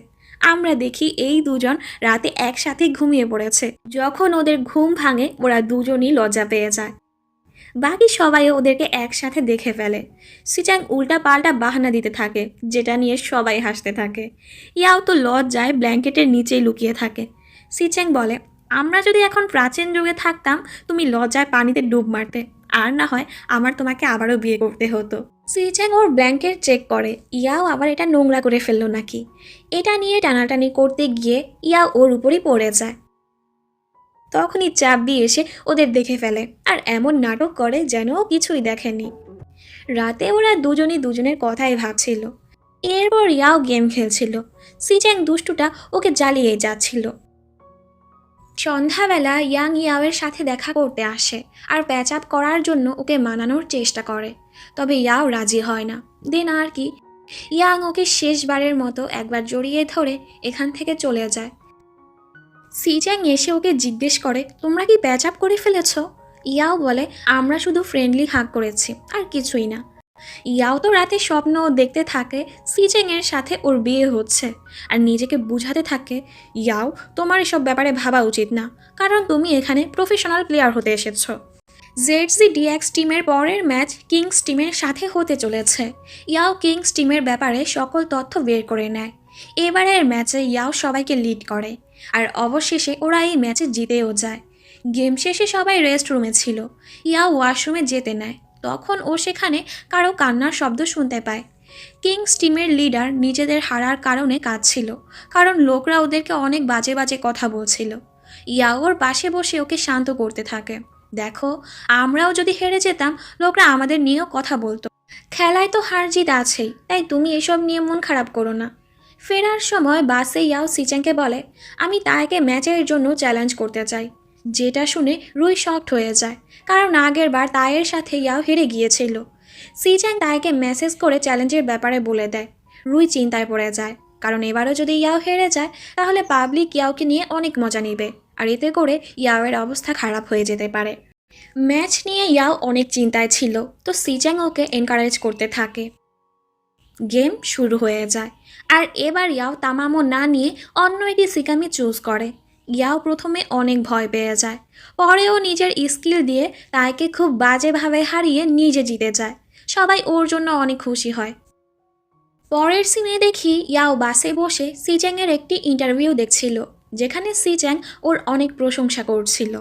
আমরা দেখি এই দুজন রাতে একসাথে ঘুমিয়ে পড়েছে। যখন ওদের ঘুম ভাঙে ওরা দুজনই লজ্জা পেয়ে যায়। বাকি সবাই ওদেরকে একসাথে দেখে ফেলে। সিচ্যাং উল্টা পাল্টা বাহানা দিতে থাকে, যেটা নিয়ে সবাই হাসতে থাকে। ইয়াও তো লজ্জায় ব্ল্যাঙ্কেটের নিচেই লুকিয়ে থাকে। সিচ্যাং বলে আমরা যদি এখন প্রাচীন যুগে থাকতাম তুমি লজ্জায় পানিতে ডুব মারতে, আর না হয় আমার তোমাকে আবারও বিয়ে করতে হতো। সিচ্যাং ওর ব্ল্যাঙ্কেট চেক করে ইয়াও আবার এটা নোংরা করে ফেললো নাকি। এটা নিয়ে টানাটানি করতে গিয়ে ইয়াও ওর উপরই পড়ে যায়। তখনই চাবি এসে ওদের দেখে ফেলে আর এমন নাটক করে যেন ও কিছুই দেখেনি। রাতে ওরা দুজনই দুজনের কথাই ভাবছিল। এরপর ইয়াও গেম খেলছিল। সিচ্যাং দুষ্টুটা ওকে জ্বালিয়ে যাচ্ছিল। সন্ধ্যাবেলা ইয়াং ইয়াওয়ের সাথে দেখা করতে আসে আর প্যাচ আপ করার জন্য ওকে মানানোর চেষ্টা করে, তবে ইয়াও রাজি হয় না। দেন আর কি, ইয়াং ওকে শেষবারের মতো একবার জড়িয়ে ধরে এখান থেকে চলে যায়। সিচ্যাং এসে ওকে জিজ্ঞেস করে তোমরা কি প্যাচ আপ করে ফেলেছ? ইয়াও বলে আমরা শুধু ফ্রেন্ডলি হাগ করেছি আর কিছুই না। ইয়াও তো রাতে স্বপ্ন দেখতে থাকে সিচ্যাংয়ের সাথে ওর বিয়ে হচ্ছে, আর নিজেকে বুঝাতে থাকে ইয়াও তোমার এসব ব্যাপারে ভাবা উচিত না, কারণ তুমি এখানে প্রফেশনাল প্লেয়ার হতে এসেছো। ZZDX টিমের পরের ম্যাচ কিংস টিমের সাথে হতে চলেছে। ইয়াও কিংস টিমের ব্যাপারে সকল তথ্য বের করে নেয়। এবারের ম্যাচে ইয়াও সবাইকে লিড করে, আর অবশেষে ওরা এই ম্যাচে জিতেও যায়। গেম শেষে সবাই রেস্ট রুমে ছিল। ইয়াও ওয়াশরুমে যেতে নেয়, তখন ও সেখানে কারো কান্নার শব্দ শুনতে পায়। কিংস টিমের লিডার নিজেদের হারার কারণে কাঁদছিল, কারণ লোকরা ওদেরকে অনেক বাজে বাজে কথা বলছিল। ইয়াও ওর পাশে বসে ওকে শান্ত করতে থাকে। দেখো, আমরাও যদি হেরে যেতাম লোকরা আমাদের নিয়েও কথা বলতো। খেলায় তো হার জিত আছেই, তাই তুমি এসব নিয়ে মন খারাপ করো না। ফেরার সময় বাসে ইয়াও সিচ্যাংকে বলে, আমি তাকে ম্যাচের জন্য চ্যালেঞ্জ করতে চাই। যেটা শুনে রুই শকড হয়ে যায়, কারণ আগের বার তাইয়ের সাথে ইয়াও হেরে গিয়েছিল। সিচ্যাং তাইকে মেসেজ করে চ্যালেঞ্জের ব্যাপারে বলে দেয়। রুই চিন্তায় পড়ে যায়, কারণ এবারও যদি ইয়াও হেরে যায় তাহলে পাবলিক ইয়াওকে নিয়ে অনেক মজা নেবে, আর এতে করে ইয়াওয়ের অবস্থা খারাপ হয়ে যেতে পারে। ম্যাচ নিয়ে ইয়াও অনেক চিন্তায় ছিল, তো সিচ্যাং ওকে এনকারেজ করতে থাকে। গেম শুরু হয়ে যায়, আর এবার ইয়াও তামামো না নিয়ে অন্য একটি সিকামি চুজ করে। ইয়াও প্রথমে অনেক ভয় পেয়ে যায়, পরেও নিজের স্কিল দিয়ে তাইকে খুব বাজেভাবে হারিয়ে নিজে জিতে যায়। সবাই ওর জন্য অনেক খুশি হয়। পরের সিনে দেখি ইয়াও বাসে বসে সিচ্যাংয়ের একটি ইন্টারভিউ দেখছিল, যেখানে সিচ্যাং ওর অনেক প্রশংসা করছিল।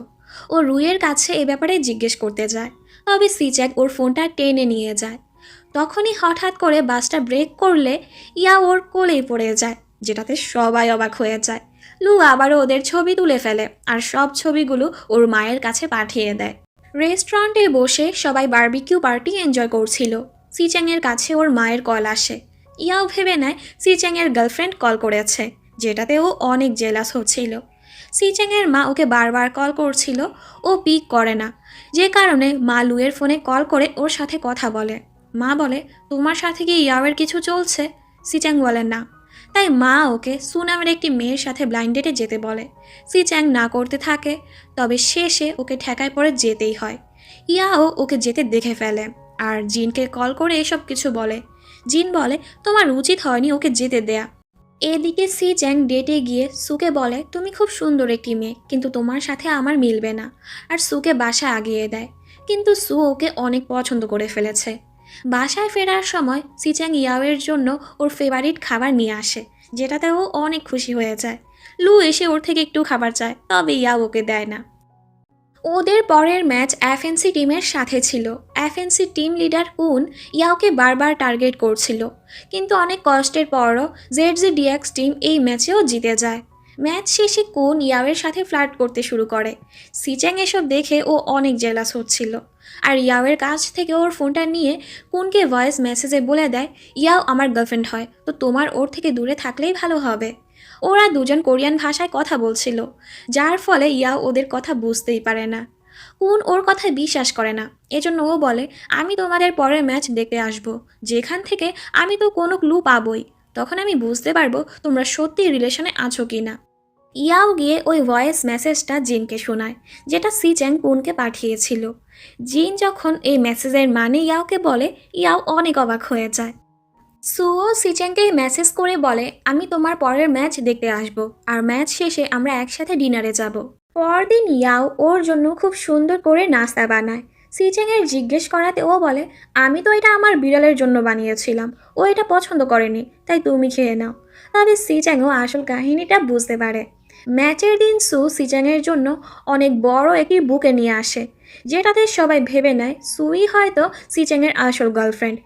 ও রুইয়ের কাছে এ ব্যাপারে জিজ্ঞেস করতে যায়, তবে সিচ্যাং ওর ফোনটা টেনে নিয়ে যায়। তখনই হঠাৎ করে বাসটা ব্রেক করলে ইয়া ওর কোলেই পড়ে যায়, যেটাতে সবাই অবাক হয়ে যায়। লু আবারও ওদের ছবি তুলে ফেলে, আর সব ছবিগুলো ওর মায়ের কাছে পাঠিয়ে দেয়। রেস্টুরেন্টে বসে সবাই বারবিকিউ পার্টি এনজয় করছিল। সিচ্যাংয়ের কাছে ওর মায়ের কল আসে। ইয়াও ভেবে নেয় সিচ্যাংয়ের গার্লফ্রেন্ড কল করেছে, যেটাতে ও অনেক জেলাস হচ্ছিল। সিচ্যাংয়ের মা ওকে বারবার কল করছিল, ও পিক করে না, যে কারণে মা লুয়ের ফোনে কল করে ওর সাথে কথা বলে। মা বলে, তোমার সাথে কি ইয়াওয়ের কিছু চলছে? সিচ্যাং বলে না। তাই মা ওকে সু নামের একটি মেয়ের সাথে ব্লাইন্ড ডেটে যেতে বলে। সিচ্যাং না করতে থাকে, তবে শেষে ওকে ঠেকায় পড়ে যেতেই হয়। ইয়াও ওকে যেতে দেখে ফেলে, আর জিনকে কল করে এসব কিছু বলে। জিন বলে, তোমার উচিত হয়নি ওকে যেতে দেয়া। এদিকে সিচ্যাং ডেটে গিয়ে সুকে বলে, তুমি খুব সুন্দর একটি মেয়ে, কিন্তু তোমার সাথে আমার মিলবে না, আর সুকে বাসায় আগিয়ে দেয়। কিন্তু সু ওকে অনেক পছন্দ করে ফেলেছে। বাসায় ফেরার সময় সিচ্যাং ইয়াওয়ের জন্য ওর ফেভারিট খাবার নিয়ে আসে, যেটাতে ও অনেক খুশি হয়ে যায়। লু এসে ওর থেকে একটু খাবার চায়, তবে ইয়াও ওকে দেয় না। ওদের পরের ম্যাচ এফএনসি টিমের সাথে ছিল। এফএনসি টিম লিডার কুন ইয়াওকে বারবার টার্গেট করছিল, কিন্তু অনেক কষ্টের পরও ZZDX টিম এই ম্যাচেও জিতে যায়। ম্যাচ শেষে কুন ইয়াওয়ের সাথে ফ্লার্ট করতে শুরু করে। সিচ্যাং এসব দেখে ও অনেক জেলাস হচ্ছিল, আর ইয়াওয়ের কাছ থেকে ওর ফোনটা নিয়ে কুনকে ভয়েস মেসেজে বলে দেয়, ইয়াও আমার গার্লফ্রেন্ড হয়, তো তোমার ওর থেকে দূরে থাকলেই ভালো হবে। ওরা দুজন কোরিয়ান ভাষায় কথা বলছিল, যার ফলে ইয়াও ওদের কথা বুঝতেই পারে না। কুন ওর কথায় বিশ্বাস করে না, এজন্য ও বলে, আমি তোমাদের পরের ম্যাচ দেখতে আসবো, যেখান থেকে আমি তো কোনো ক্লু পাবই, তখন আমি বুঝতে পারবো তোমরা সত্যি রিলেশনে আছো কি না। ইয়াও গিয়ে ওই ভয়েস মেসেজটা জিনকে শোনায়, যেটা সিচ্যাং কুনকে পাঠিয়েছিল। জিন যখন এই মেসেজের মানে ইয়াওকে বলে, ইয়াও অনেক অবাক হয়ে যায়। সুও সিচ্যাংকে মেসেজ করে বলে, আমি তোমার পরের ম্যাচ দেখতে আসব, আর ম্যাচ শেষে আমরা একসাথে ডিনারে যাব। পরদিন ইয়াও ওর জন্য খুব সুন্দর করে নাস্তা বানায়। সিচ্যাংয়ের জিজ্ঞেস করাতে ও বলে, আমি তো এটা আমার বিড়ালের জন্য বানিয়েছিলাম, ও এটা পছন্দ করেনি, তাই তুমি খেয়ে নাও। তবে সিচ্যাংও আসল কাহিনীটা বুঝতে পারে। ম্যাচের দিন সু সিচ্যাংয়ের জন্য অনেক বড় একটি বুকে নিয়ে আসে, যেটাতে সবাই ভেবে নেয় সুই হয়তো সিচ্যাংয়ের আসল গার্লফ্রেন্ড।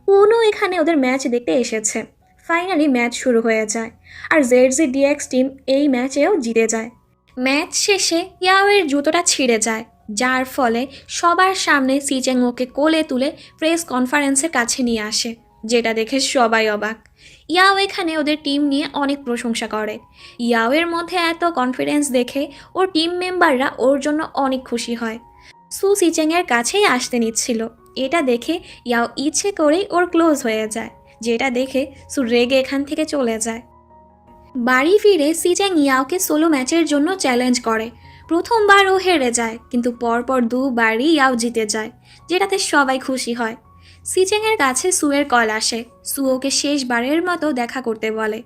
কুনও এখানে ওদের ম্যাচ দেখতে এসেছে। ফাইনালি ম্যাচ শুরু হয়ে যায়, আর ZZDX টিম এই ম্যাচেও জিতে যায়। ম্যাচ শেষে ইয়াওয়ের জুতোটা ছিঁড়ে যায়, যার ফলে সবার সামনে সিচ্যাং ওকে কোলে তুলে প্রেস কনফারেন্সের কাছে নিয়ে আসে, যেটা দেখে সবাই অবাক। ইয়াও এখানে ওদের টিম নিয়ে অনেক প্রশংসা করে। ইয়াওয়ের মধ্যে এত কনফিডেন্স দেখে ওর টিম মেম্বাররা ওর জন্য অনেক খুশি হয়। সু সিচ্যাংয়ের কাছেই আসতে নিচ্ছিল, এটা দেখে ইয়াও ইচ্ছে করেই ওর ক্লোজ হয়ে যায়, যেটা দেখে সু রেগে এখান থেকে চলে যায়। বাড়ি ফিরে সিচ্যাং ইয়াওকে সোলো ম্যাচের জন্য চ্যালেঞ্জ করে। প্রথমবার ও হেরে যায়, কিন্তু পরপর দুবারই ইয়াও জিতে যায়, যেটাতে সবাই খুশি হয়। সিচ্যাংয়ের কাছে সুয়ের কল আসে। সু ওকে শেষবারের মতো দেখা করতে বলে।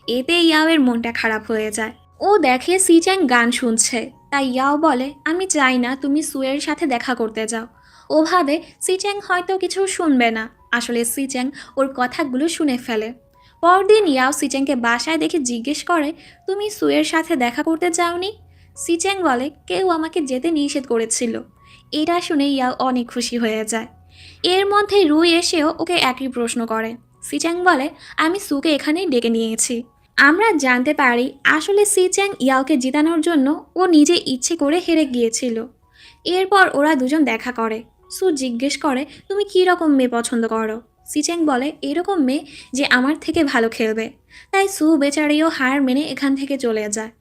এতে ইয়াওয়ের মনটা খারাপ হয়ে যায়। ও দেখে সিচ্যাং গান শুনছে, তাই ইয়াও বলে আমি চাই না তুমি সুয়ের সাথে দেখা করতে যাও। ও ভাবে সিচ্যাং হয়তো কিছু শুনবে না, আসলে সিচ্যাং ওর কথাগুলো শুনে ফেলে। পরদিন ইয়াও সিচ্যাংকে বাসায় দেখে জিজ্ঞেস করে, তুমি সুয়ের সাথে দেখা করতে যাওনি? সিচ্যাং বলে, কেউ আমাকে যেতে নিষেধ করেছিল। এটা শুনে ইয়াও অনেক খুশি হয়ে যায়। এর মধ্যে রুই এসেও ওকে একই প্রশ্ন করে। সিচ্যাং বলে, আমি সুকে এখানেই ডেকে নিয়েছি। আমরা জানতে পারি আসলে সিচ্যাং ইয়াওকে জিতানোর জন্য ও নিজে ইচ্ছে করে হেরে গিয়েছিল। এরপর ওরা দুজন দেখা করে। সু জিজ্ঞেস করে, তুমি কী রকম মেয়ে পছন্দ করো? সিচ্যাং বলে, এরকম মেয়ে যে আমার থেকে ভালো খেলবে। তাই সু বেচারিও হার মেনে এখান থেকে চলে যায়।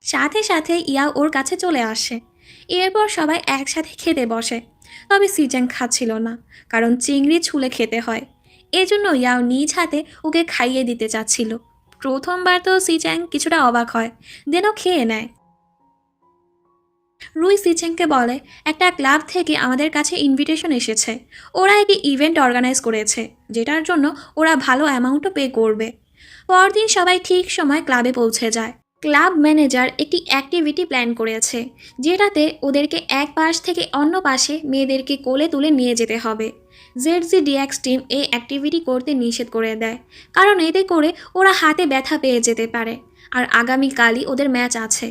সাথে সাথে ইয়াও ওর কাছে চলে আসে। এরপর সবাই একসাথে খেতে বসে। তবে সিচ্যাং খাচ্ছিল না, কারণ চিংড়ি ছুলে খেতে হয়। এজন্য ইয়াও নিজ হাতে ওকে খাইয়ে দিতে চাচ্ছিল। প্রথমবার তো সিচ্যাং কিছুটা অবাক হয়, দেনও খেয়ে নেয়। রুই সিচ্যাংকে বলে, একটা ক্লাব থেকে আমাদের কাছে ইনভিটেশন এসেছে। ওরা একটি ইভেন্ট অর্গানাইজ করেছে, যেটার জন্য ওরা ভালো অ্যামাউন্টও পে করবে। পরদিন সবাই ঠিক সময় ক্লাবে পৌঁছে যায়। ক্লাব ম্যানেজার একটি অ্যাক্টিভিটি প্ল্যান করেছে, যেটাতে ওদেরকে এক পাশ থেকে অন্য পাশে মেয়েদেরকে কোলে তুলে নিয়ে যেতে হবে। ZZDX টিম এই অ্যাক্টিভিটি করতে নিষেধ করে দেয়, কারণ এতে করে ওরা হাতে ব্যথা পেয়ে যেতে পারে, আর আগামীকালই ওদের ম্যাচ আছে।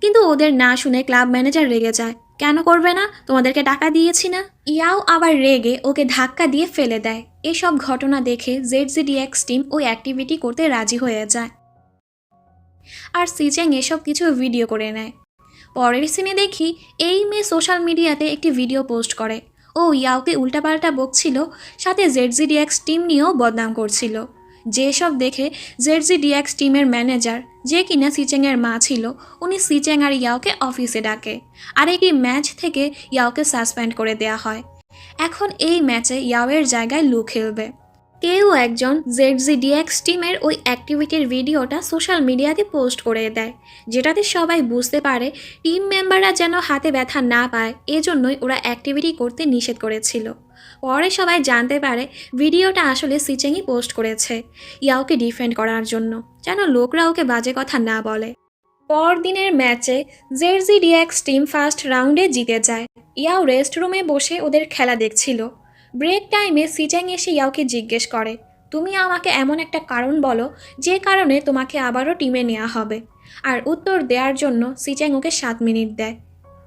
কিন্তু ওদের না শুনে ক্লাব ম্যানেজার রেগে যায়। কেন করবে না? তোমাদেরকে টাকা দিয়েছি না? ইয়াও আবার রেগে ওকে ধাক্কা দিয়ে ফেলে দেয়। এসব ঘটনা দেখে ZZDX টিম ওই অ্যাক্টিভিটি করতে রাজি হয়ে যায়, আর সিচ্যাং এসব কিছু ভিডিও করে নেয়। পরের সিনে দেখি এই মেয়ে সোশ্যাল মিডিয়াতে একটি ভিডিও পোস্ট করে। ও ইয়াওকে উল্টাপাল্টা বকছিল, সাথে ZZDX টিম নিয়েও বদনাম করছিল। যেসব দেখে ZZDX টিমের ম্যানেজার, যে কিনা সিচ্যাংয়ের মা ছিল, উনি সিচ্যাং আর ইয়াওকে অফিসে ডাকে, আর একটি ম্যাচ থেকে ইয়াওকে সাসপেন্ড করে দেয়া হয়। এখন এই ম্যাচে ইয়াওয়ের জায়গায় লু খেলবে। কেউ একজন ZZDX টিমের ওই অ্যাক্টিভিটির ভিডিওটা সোশ্যাল মিডিয়াতে পোস্ট করে দেয়, যেটাতে সবাই বুঝতে পারে টিম মেম্বাররা যেন হাতে ব্যথা না পায়, এজন্যই ওরা অ্যাক্টিভিটি করতে নিষেধ করেছিল। পরে সবাই জানতে পারে ভিডিওটা আসলে সিচ্যাংই পোস্ট করেছে, ইয়াওকে ডিফেন্ড করার জন্য, যেন লোকরা ওকে বাজে কথা না বলে। পরদিনের ম্যাচে ZZDX টিম ফার্স্ট রাউন্ডে জিতে যায়। ইয়াও রেস্টরুমে বসে ওদের খেলা দেখছিল। ব্রেক টাইমে সিচ্যাং এসে ইয়াওকে জিজ্ঞেস করে, তুমি আমাকে এমন একটা কারণ বলো যে কারণে তোমাকে আবারও টিমে নেওয়া হবে। আর উত্তর দেওয়ার জন্য সিচ্যাং ওকে 7 মিনিট দেয়।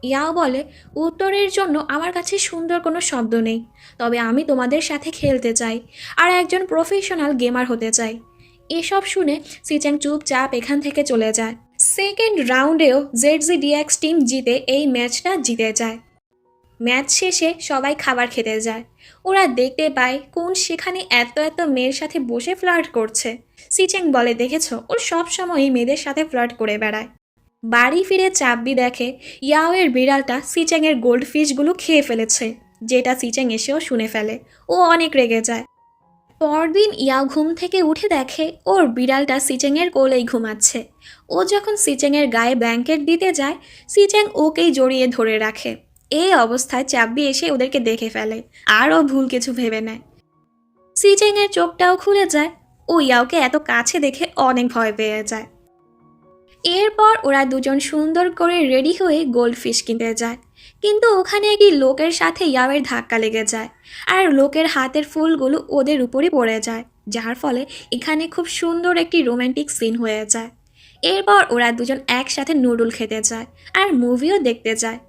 ইয়াও বলে, উত্তরের জন্য আমার কাছে সুন্দর কোনো শব্দ নেই, তবে আমি তোমাদের সাথে খেলতে চাই আর একজন প্রফেশনাল গেমার হতে চাই। এসব শুনে সিচ্যাং চুপচাপ এখান থেকে চলে যায়। সেকেন্ড রাউন্ডেও ZZDX টিম জিতে এই ম্যাচটা জিতে যায়। ম্যাচ শেষে সবাই খাবার খেতে যায়। ওরা দেখতে পায় কোন সেখানে এত এত মেয়ের সাথে বসে ফ্লার্ট করছে। সিচ্যাং বলে, দেখেছ, ওর সবসময়ই মেয়েদের সাথে ফ্লার্ট করে বেড়ায়। বাড়ি ফিরে চাব্বি দেখে ইয়াওয়ের বিড়ালটা সিচ্যাংয়ের গোল্ড ফিশগুলো খেয়ে ফেলেছে, যেটা সিচ্যাং এসেও শুনে ফেলে। ও অনেক রেগে যায়। পরদিন ইয়াও ঘুম থেকে উঠে দেখে ওর বিড়ালটা সিচ্যাংয়ের কোলেই ঘুমাচ্ছে। ও যখন সিচ্যাংয়ের গায়ে ব্ল্যাঙ্কেট দিতে যায়, সিচ্যাং ওকেই জড়িয়ে ধরে রাখে। এই অবস্থায় চাব্বি এসে ওদেরকে দেখে ফেলে, আর ও ভুল কিছু ভেবে নেয়। সিচ্যাংয়ের চোখটাও খুলে যায়। ও ইয়াওকে এত কাছে দেখে অনেক ভয় পেয়ে যায়। এরপর ওরা দুজন সুন্দর করে রেডি হয়ে গোল্ড ফিশ কিনতে যায়, কিন্তু ওখানে একটি লোকের সাথে ইয়াওয়ের ধাক্কা লেগে যায়, আর লোকের হাতের ফুলগুলো ওদের উপরই পড়ে যায়, যার ফলে এখানে খুব সুন্দর একটি রোম্যান্টিক সিন হয়ে যায়। এরপর ওরা দুজন একসাথে নুডল খেতে যায় আর মুভিও দেখতে যায়।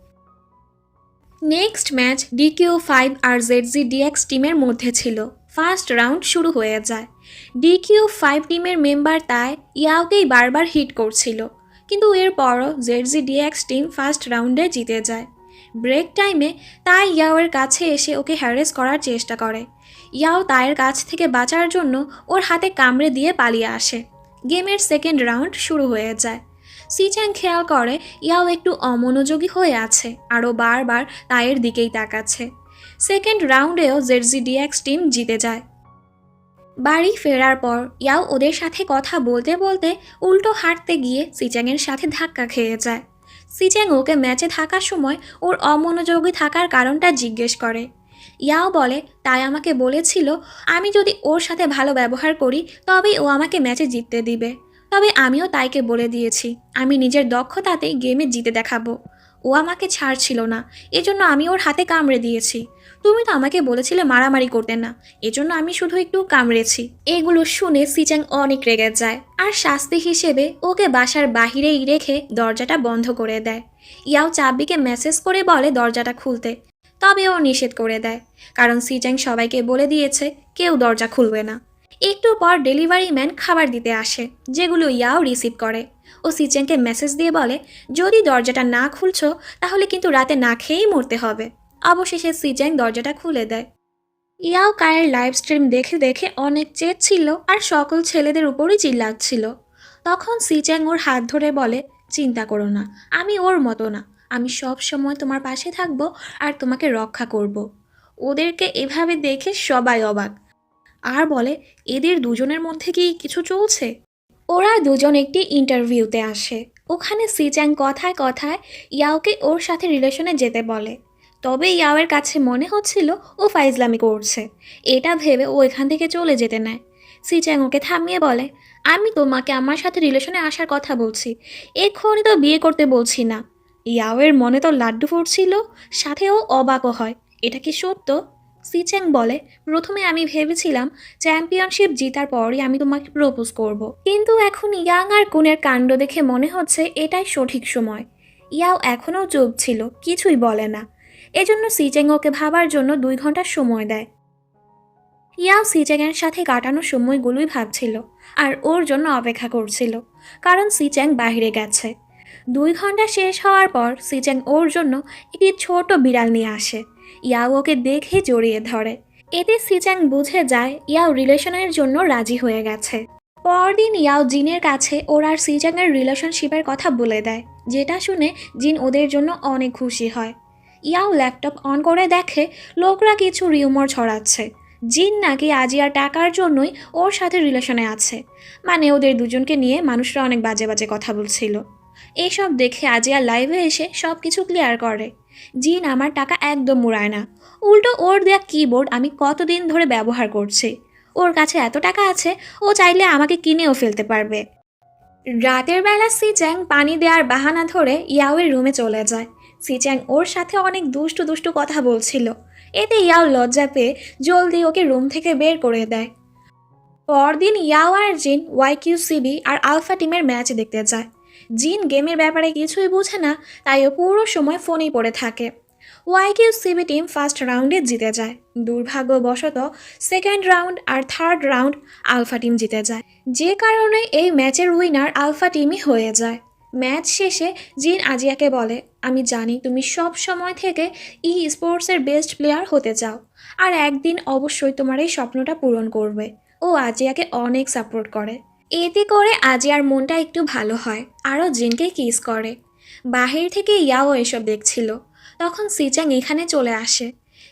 নেক্সট ম্যাচ DQ5 আর ZZDX টিমের মধ্যে ছিল। ফার্স্ট রাউন্ড শুরু হয়ে যায়। DQ5 টিমের মেম্বার তাই ইয়াওকেই বারবার হিট করছিল, কিন্তু এরপরও ZZDX টিম ফার্স্ট রাউন্ডে জিতে যায়। ব্রেক টাইমে তাই ইয়াওয়ের কাছে এসে ওকে হ্যারেস করার চেষ্টা করে। ইয়াও তাইয়ের কাছ থেকে বাঁচার জন্য ওর হাতে কামড়ে দিয়ে পালিয়ে আসে। গেমের সেকেন্ড রাউন্ড শুরু হয়ে যায়। সিচ্যাং খেয়াল করে ইয়াও একটু অমনোযোগী হয়ে আছে, আরও বারবার তাইয়ের দিকেই তাকাচ্ছে। সেকেন্ড রাউন্ডেও ZZDX টিম জিতে যায়। বাড়ি ফেরার পর ইয়াও ওদের সাথে কথা বলতে বলতে উল্টো হাঁটতে গিয়ে সিচ্যাংয়ের সাথে ধাক্কা খেয়ে যায়। সিচ্যাং ওকে ম্যাচে থাকার সময় ওর অমনোযোগী থাকার কারণটা জিজ্ঞেস করে। ইয়াও বলে, তাই আমাকে বলেছিল আমি যদি ওর সাথে ভালো ব্যবহার করি তবেই ও আমাকে ম্যাচে জিততে দিবে। তবে আমিও তাইকে বলে দিয়েছি আমি নিজের দক্ষতাতেই গেমে জিতে দেখাবো। ও আমাকে ছাড়ছিল না, এজন্য আমি ওর হাতে কামড়ে দিয়েছি। তুমি তো আমাকে বলেছিলে মারামারি করতে না, এজন্য আমি শুধু একটু কামড়েছি। এগুলো শুনে সিচাং অনেক রেগে যায় আর শাস্তি হিসেবে ওকে বাসার বাহিরেই রেখে দরজাটা বন্ধ করে দেয়। ইয়াও চাবিকে মেসেজ করে বলে দরজাটা খুলতে, তবে ও নিষেধ করে দেয়, কারণ সিচাং সবাইকে বলে দিয়েছে কেউ দরজা খুলবে না। একটু পর ডেলিভারি ম্যান খাবার দিতে আসে, যেগুলো ইয়াও রিসিভ করে। ও সিচাংকে মেসেজ দিয়ে বলে যদি দরজাটা না খুলছো তাহলে কিন্তু রাতে না খেয়েই মরতে হবে। অবশেষে সিচাং দরজাটা খুলে দেয়। ইয়াও কায়ের লাইভ স্ট্রিম দেখে দেখে অনেক চেয়েছিল আর সকল ছেলেদের উপরই চিল্লাচ্ছিল। তখন সিচাং ওর হাত ধরে বলে চিন্তা করো না, আমি ওর মতো না, আমি সব সময় তোমার পাশে থাকবো আর তোমাকে রক্ষা করব। ওদেরকে এভাবে দেখে সবাই অবাক আর বলে এদের দুজনের মধ্যে কি কিছু চলছে। ওরা দুজন একটি ইন্টারভিউতে আসে। ওখানে সিচাং কথায় কথায় ইয়াওকে ওর সাথে রিলেশনে যেতে বলে, তবে ইয়াওয়ের কাছে মনে হচ্ছিল ও ফাইজলামি করছে। এটা ভেবে ও এখান থেকে চলে যেতে নেয়। সিচাং ওকে থামিয়ে বলে আমি তোমাকে আমার সাথে রিলেশনে আসার কথা বলছি, এক্ষুনি তো বিয়ে করতে বলছি না। ইয়াওয়ের মনে তো লাড্ডু ফুটছিল, সাথে ও অবাকও হয়, এটা কি সত্য? সিচেং বলে প্রথমে আমি ভেবেছিলাম চ্যাম্পিয়নশিপ জিতার পরই আমি তোমাকে প্রপোজ করব, কিন্তু এখন ইয়াং আর কুনের কাণ্ড দেখে মনে হচ্ছে এটাই সঠিক সময়। ইয়াও এখনও চুপ ছিল, কিছুই বলে না। এজন্য সিচেং ওকে ভাবার জন্য 2 ঘন্টা সময় দেয়। ইয়াও সিচেংয়ের সাথে কাটানো সময়গুলোই ভাবছিল আর ওর জন্য অপেক্ষা করছিল, কারণ সিচেং বাইরে গেছে। 2 ঘন্টা শেষ হওয়ার পর সিচেং ওর জন্য একটি ছোট বিড়াল নিয়ে আসে। ইয়াও ওকে দেখে জড়িয়ে ধরে। এতে সিচাং বুঝে যায় ইয়াও রিলেশনের জন্য রাজি হয়ে গেছে। পরদিন ইয়াও জিনের কাছে ওর আর সিচাংয়ের রিলেশনশিপের কথা বলে দেয়, যেটা শুনে জিন ওদের জন্য অনেক খুশি হয়। ইয়াও ল্যাপটপ অন করে দেখে লোকরা কিছু রিউমার ছড়াচ্ছে, জিন নাকি আজিয়ার টাকার জন্যই ওর সাথে রিলেশনে আছে, মানে ওদের দুজনকে নিয়ে মানুষরা অনেক বাজে বাজে কথা বলছিল। এইসব দেখে আজিয়া লাইভে এসে সব কিছু ক্লিয়ার করে। জিন আমার টাকা একদম মুড়ায় না, উল্টো ওর দেয়া কিবোর্ড আমি কতদিন ধরে ব্যবহার করছি। ওর কাছে এত টাকা আছে, ও চাইলে আমাকে কিনেও ফেলতে পারবে। রাতের বেলা সিচ্যাং পানি দেওয়ার বাহানা ধরে ইয়াওয়ের রুমে চলে যায়। সিচ্যাং ওর সাথে অনেক দুষ্টু দুষ্টু কথা বলছিল, এতে ইয়াও লজ্জা পেয়ে জলদি ওকে রুম থেকে বের করে দেয়। পরদিন ইয়াও আর জিন ওয়াইকিউসিবি আর আলফা টিমের ম্যাচ দেখতে যায়। জিন গেমের ব্যাপারে কিছুই বোঝে না, তাই ও পুরো সময় ফোনেই পড়ে থাকে। ওয়াইকিউসিবি টিম ফার্স্ট রাউন্ডে জিতে যায়। দুর্ভাগ্যবশত সেকেন্ড রাউন্ড আর থার্ড রাউন্ড আলফা টিম জিতে যায়, যে কারণে এই ম্যাচের উইনার আলফা টিমই হয়ে যায়। ম্যাচ শেষে জিন আজিয়াকে বলে আমি জানি তুমি সব সময় থেকে স্পোর্টসের বেস্ট প্লেয়ার হতে চাও, আর একদিন অবশ্যই তোমার এই স্বপ্নটা পূরণ করবে। ও আজিয়াকে অনেক সাপোর্ট করে। এতে করে আজিয়ার মনটা একটু ভালো হয়, আরও জিনকে কিস করে। বাহির থেকে ইয়াও এসব দেখছিল। তখন সিচ্যাং এখানে চলে আসে।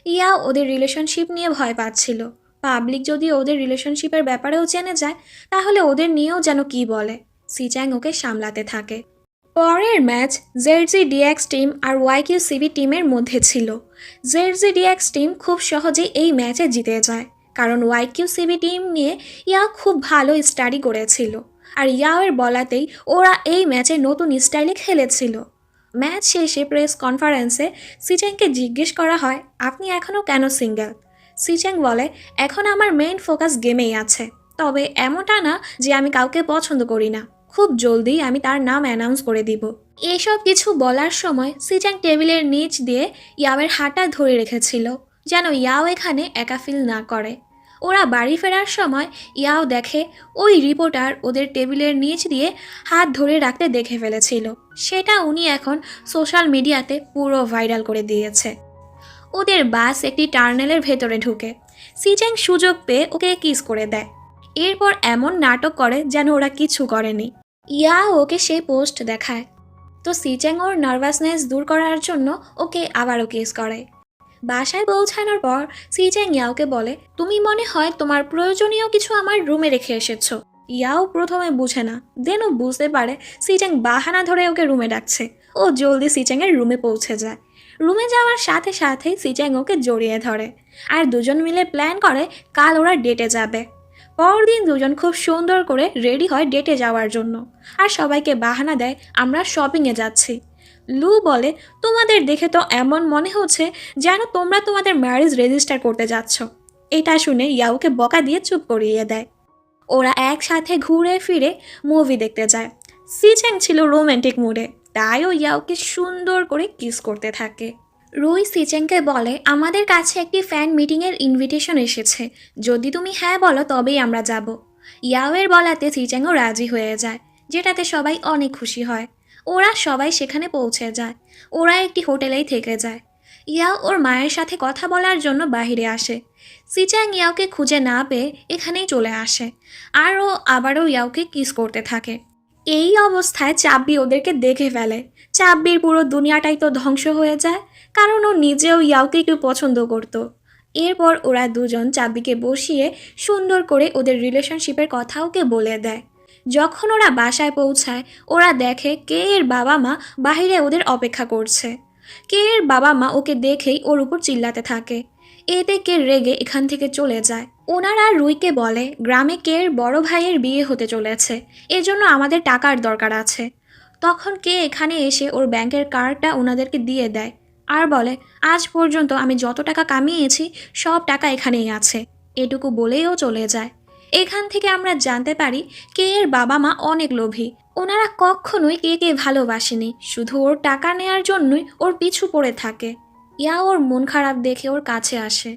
ইয়াও ওদের রিলেশনশিপ নিয়ে ভয় পাচ্ছিল। পাবলিক যদি ওদের রিলেশনশিপের ব্যাপারেও জেনে যায় তাহলে ওদের নিয়েও যেন কি বলে। সিচ্যাং ওকে সামলাতে থাকে। পরের ম্যাচ জেডজিডিএক্স টিম আর ওয়াইকিউসিবি টিমের মধ্যে ছিল। জেডজিডিএক্স টিম খুব সহজেই এই ম্যাচে জিতে যায়, কারণ ওয়াইকিউসিবি টিম নিয়ে ইয়াও খুব ভালো স্টাডি করেছিল, আর ইয়াওয়ের বলাতেই ওরা এই ম্যাচে নতুন স্টাইলে খেলেছিল। ম্যাচ শেষে প্রেস কনফারেন্সে সিচ্যাংকে জিজ্ঞেস করা হয় আপনি এখনও কেন সিঙ্গেল। সিচ্যাং বলে এখন আমার মেইন ফোকাস গেমেই আছে, তবে এমনটা না যে আমি কাউকে পছন্দ করি না, খুব জলদি আমি তার নাম অ্যানাউন্স করে দিব। এসব কিছু বলার সময় সিচ্যাং টেবিলের নিচ দিয়ে ইয়াওয়ের হাতটা ধরে রেখেছিল, যেন ইয়াও এখানে একা ফিল না করে। ওরা বাড়ি ফেরার সময় ইয়াও দেখে ওই রিপোর্টার ওদের টেবিলের নিচ দিয়ে হাত ধরে রাখতে দেখে ফেলেছিল। সেটা উনি এখন সোশ্যাল মিডিয়াতে পুরো ভাইরাল করে দিয়েছে। ওদের বাস একটি টার্নেলের ভেতরে ঢুকে। সিচ্যাং সুযোগ পেয়ে ওকে কিস করে দেয়। এরপর এমন নাটক করে যেন ওরা কিছু করেনি। ইয়াও ওকে সেই পোস্ট দেখায়, তো সিচ্যাং ওর নার্ভাসনেস দূর করার জন্য ওকে আবারও কিস করে। বাসায় পৌঁছানোর পর সিচ্যাং ইয়াওকে বলে তুমি মনে হয় তোমার প্রয়োজনীয় কিছু আমার রুমে রেখে এসেছো। ইয়াও প্রথমে বুঝে না, দেন ও বুঝতে পারে সিচ্যাং বাহানা ধরে ওকে রুমে ডাকছে। ও জলদি সিচ্যাংয়ের রুমে পৌঁছে যায়। রুমে যাওয়ার সাথে সাথেই সিচ্যাং ওকে জড়িয়ে ধরে, আর দুজন মিলে প্ল্যান করে কাল ওরা ডেটে যাবে। পরদিন দুজন খুব সুন্দর করে রেডি হয় ডেটে যাওয়ার জন্য, আর সবাইকে বাহানা দেয় আমরা শপিংয়ে যাচ্ছি। লু বলে, তোমাদের দেখে তো এমন মনে হচ্ছে যেন তোমরা তোমাদের ম্যারেজ রেজিস্টার করতে যাচ্ছ। এটা শুনে ইয়াওকে বকা দিয়ে চুপ করিয়ে দেয়। ওরা একসাথে ঘুরে ফিরে মুভি দেখতে যায়। সিচ্যাং ছিল রোমান্টিক মুডে, তাই ও ইয়াওকে সুন্দর করে কিস করতে থাকে। রুই সিচ্যাংকে বলে, আমাদের কাছে একটি ফ্যান মিটিংয়ের ইনভিটেশন এসেছে, যদি তুমি হ্যাঁ বলো তবেই আমরা যাব। ইয়াওয়ের বলাতে সিচ্যাংও রাজি হয়ে যায়, যেটাতে সবাই অনেক খুশি হয়। ওরা সবাই সেখানে পৌঁছে যায়। ওরা একটি হোটেলেই থেকে যায়। ইয়াও ওর মায়ের সাথে কথা বলার জন্য বাইরে আসে। সিচ্যাং ইয়াওকে খুঁজে না পেয়ে এখানেই চলে আসে, আর ও আবারও ইয়াওকে কিস করতে থাকে। এই অবস্থায় চাব্বি ওদেরকে দেখে ফেলে। চাব্বির পুরো দুনিয়াটাই তো ধ্বংস হয়ে যায়, কারণ ও নিজেও ইয়াওকে একটু পছন্দ করত। এরপর ওরা দুজন চাব্বিকে বসিয়ে সুন্দর করে ওদের রিলেশনশিপের কথা ওকে বলে দেয়। যখন ওরা বাসায় পৌঁছায়, ওরা দেখে কে এর বাবা মা বাহিরে ওদের অপেক্ষা করছে। কে এর বাবা মা ওকে দেখেই ওর উপর চিল্লাতে থাকে। এতে কে রেগে এখান থেকে চলে যায়। ওনারা রুইকে বলে, গ্রামে কে এর বড় ভাইয়ের বিয়ে হতে চলেছে, এজন্য আমাদের টাকার দরকার আছে। তখন কে এখানে এসে ওর ব্যাংকের কার্ডটা ওনাদেরকে দিয়ে দেয়, আর বলে, আজ পর্যন্ত আমি যত টাকা কামিয়েছি সব টাকা এখানেই আছে। এটুকু বলেও চলে যায়। এখান থেকে আমরা জানতে পারি কে এর বাবা মা অনেক লোভী। ওনারা কখনোই কে ভালোবাসেনি, শুধু ওর টাকা নেয়ার জন্যই ওর পিছু পড়ে থাকে। ইয়া ওর মন খারাপ দেখে ওর কাছে আসে।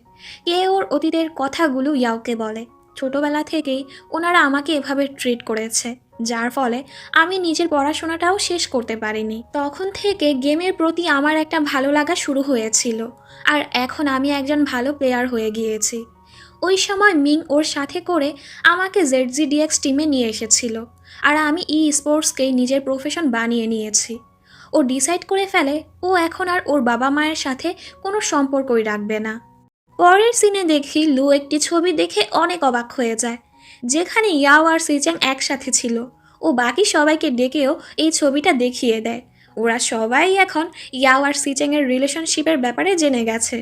কে ওর অতীতের কথাগুলো ইয়াওকে বলে, ছোটবেলা থেকেই ওনারা আমাকে এভাবে ট্রিট করেছে, যার ফলে আমি নিজের পড়াশোনাটাও শেষ করতে পারিনি। তখন থেকে গেমের প্রতি আমার একটা ভালো লাগা শুরু হয়েছিল, আর এখন আমি একজন ভালো প্লেয়ার হয়ে গিয়েছি। ওই সময় মিং ওর সাথে করে আমাকে ZZDX টিমে নিয়ে এসেছিল, আর আমি স্পোর্টসকেই নিজের প্রফেশন বানিয়ে নিয়েছি। ও ডিসাইড করে ফেলে ও এখন আর ওর বাবা মায়ের সাথে কোনো সম্পর্কই রাখবে না। পরের সিনে দেখি লু একটি ছবি দেখে অনেক অবাক হয়ে যায়, যেখানে ইয়াও আর সিচ্যাং একসাথে ছিল। ও বাকি সবাইকে ডেকেও এই ছবিটা দেখিয়ে দেয়। ওরা সবাই এখন ইয়াও আর সিচ্যাংয়ের রিলেশনশিপের ব্যাপারে জেনে গেছে।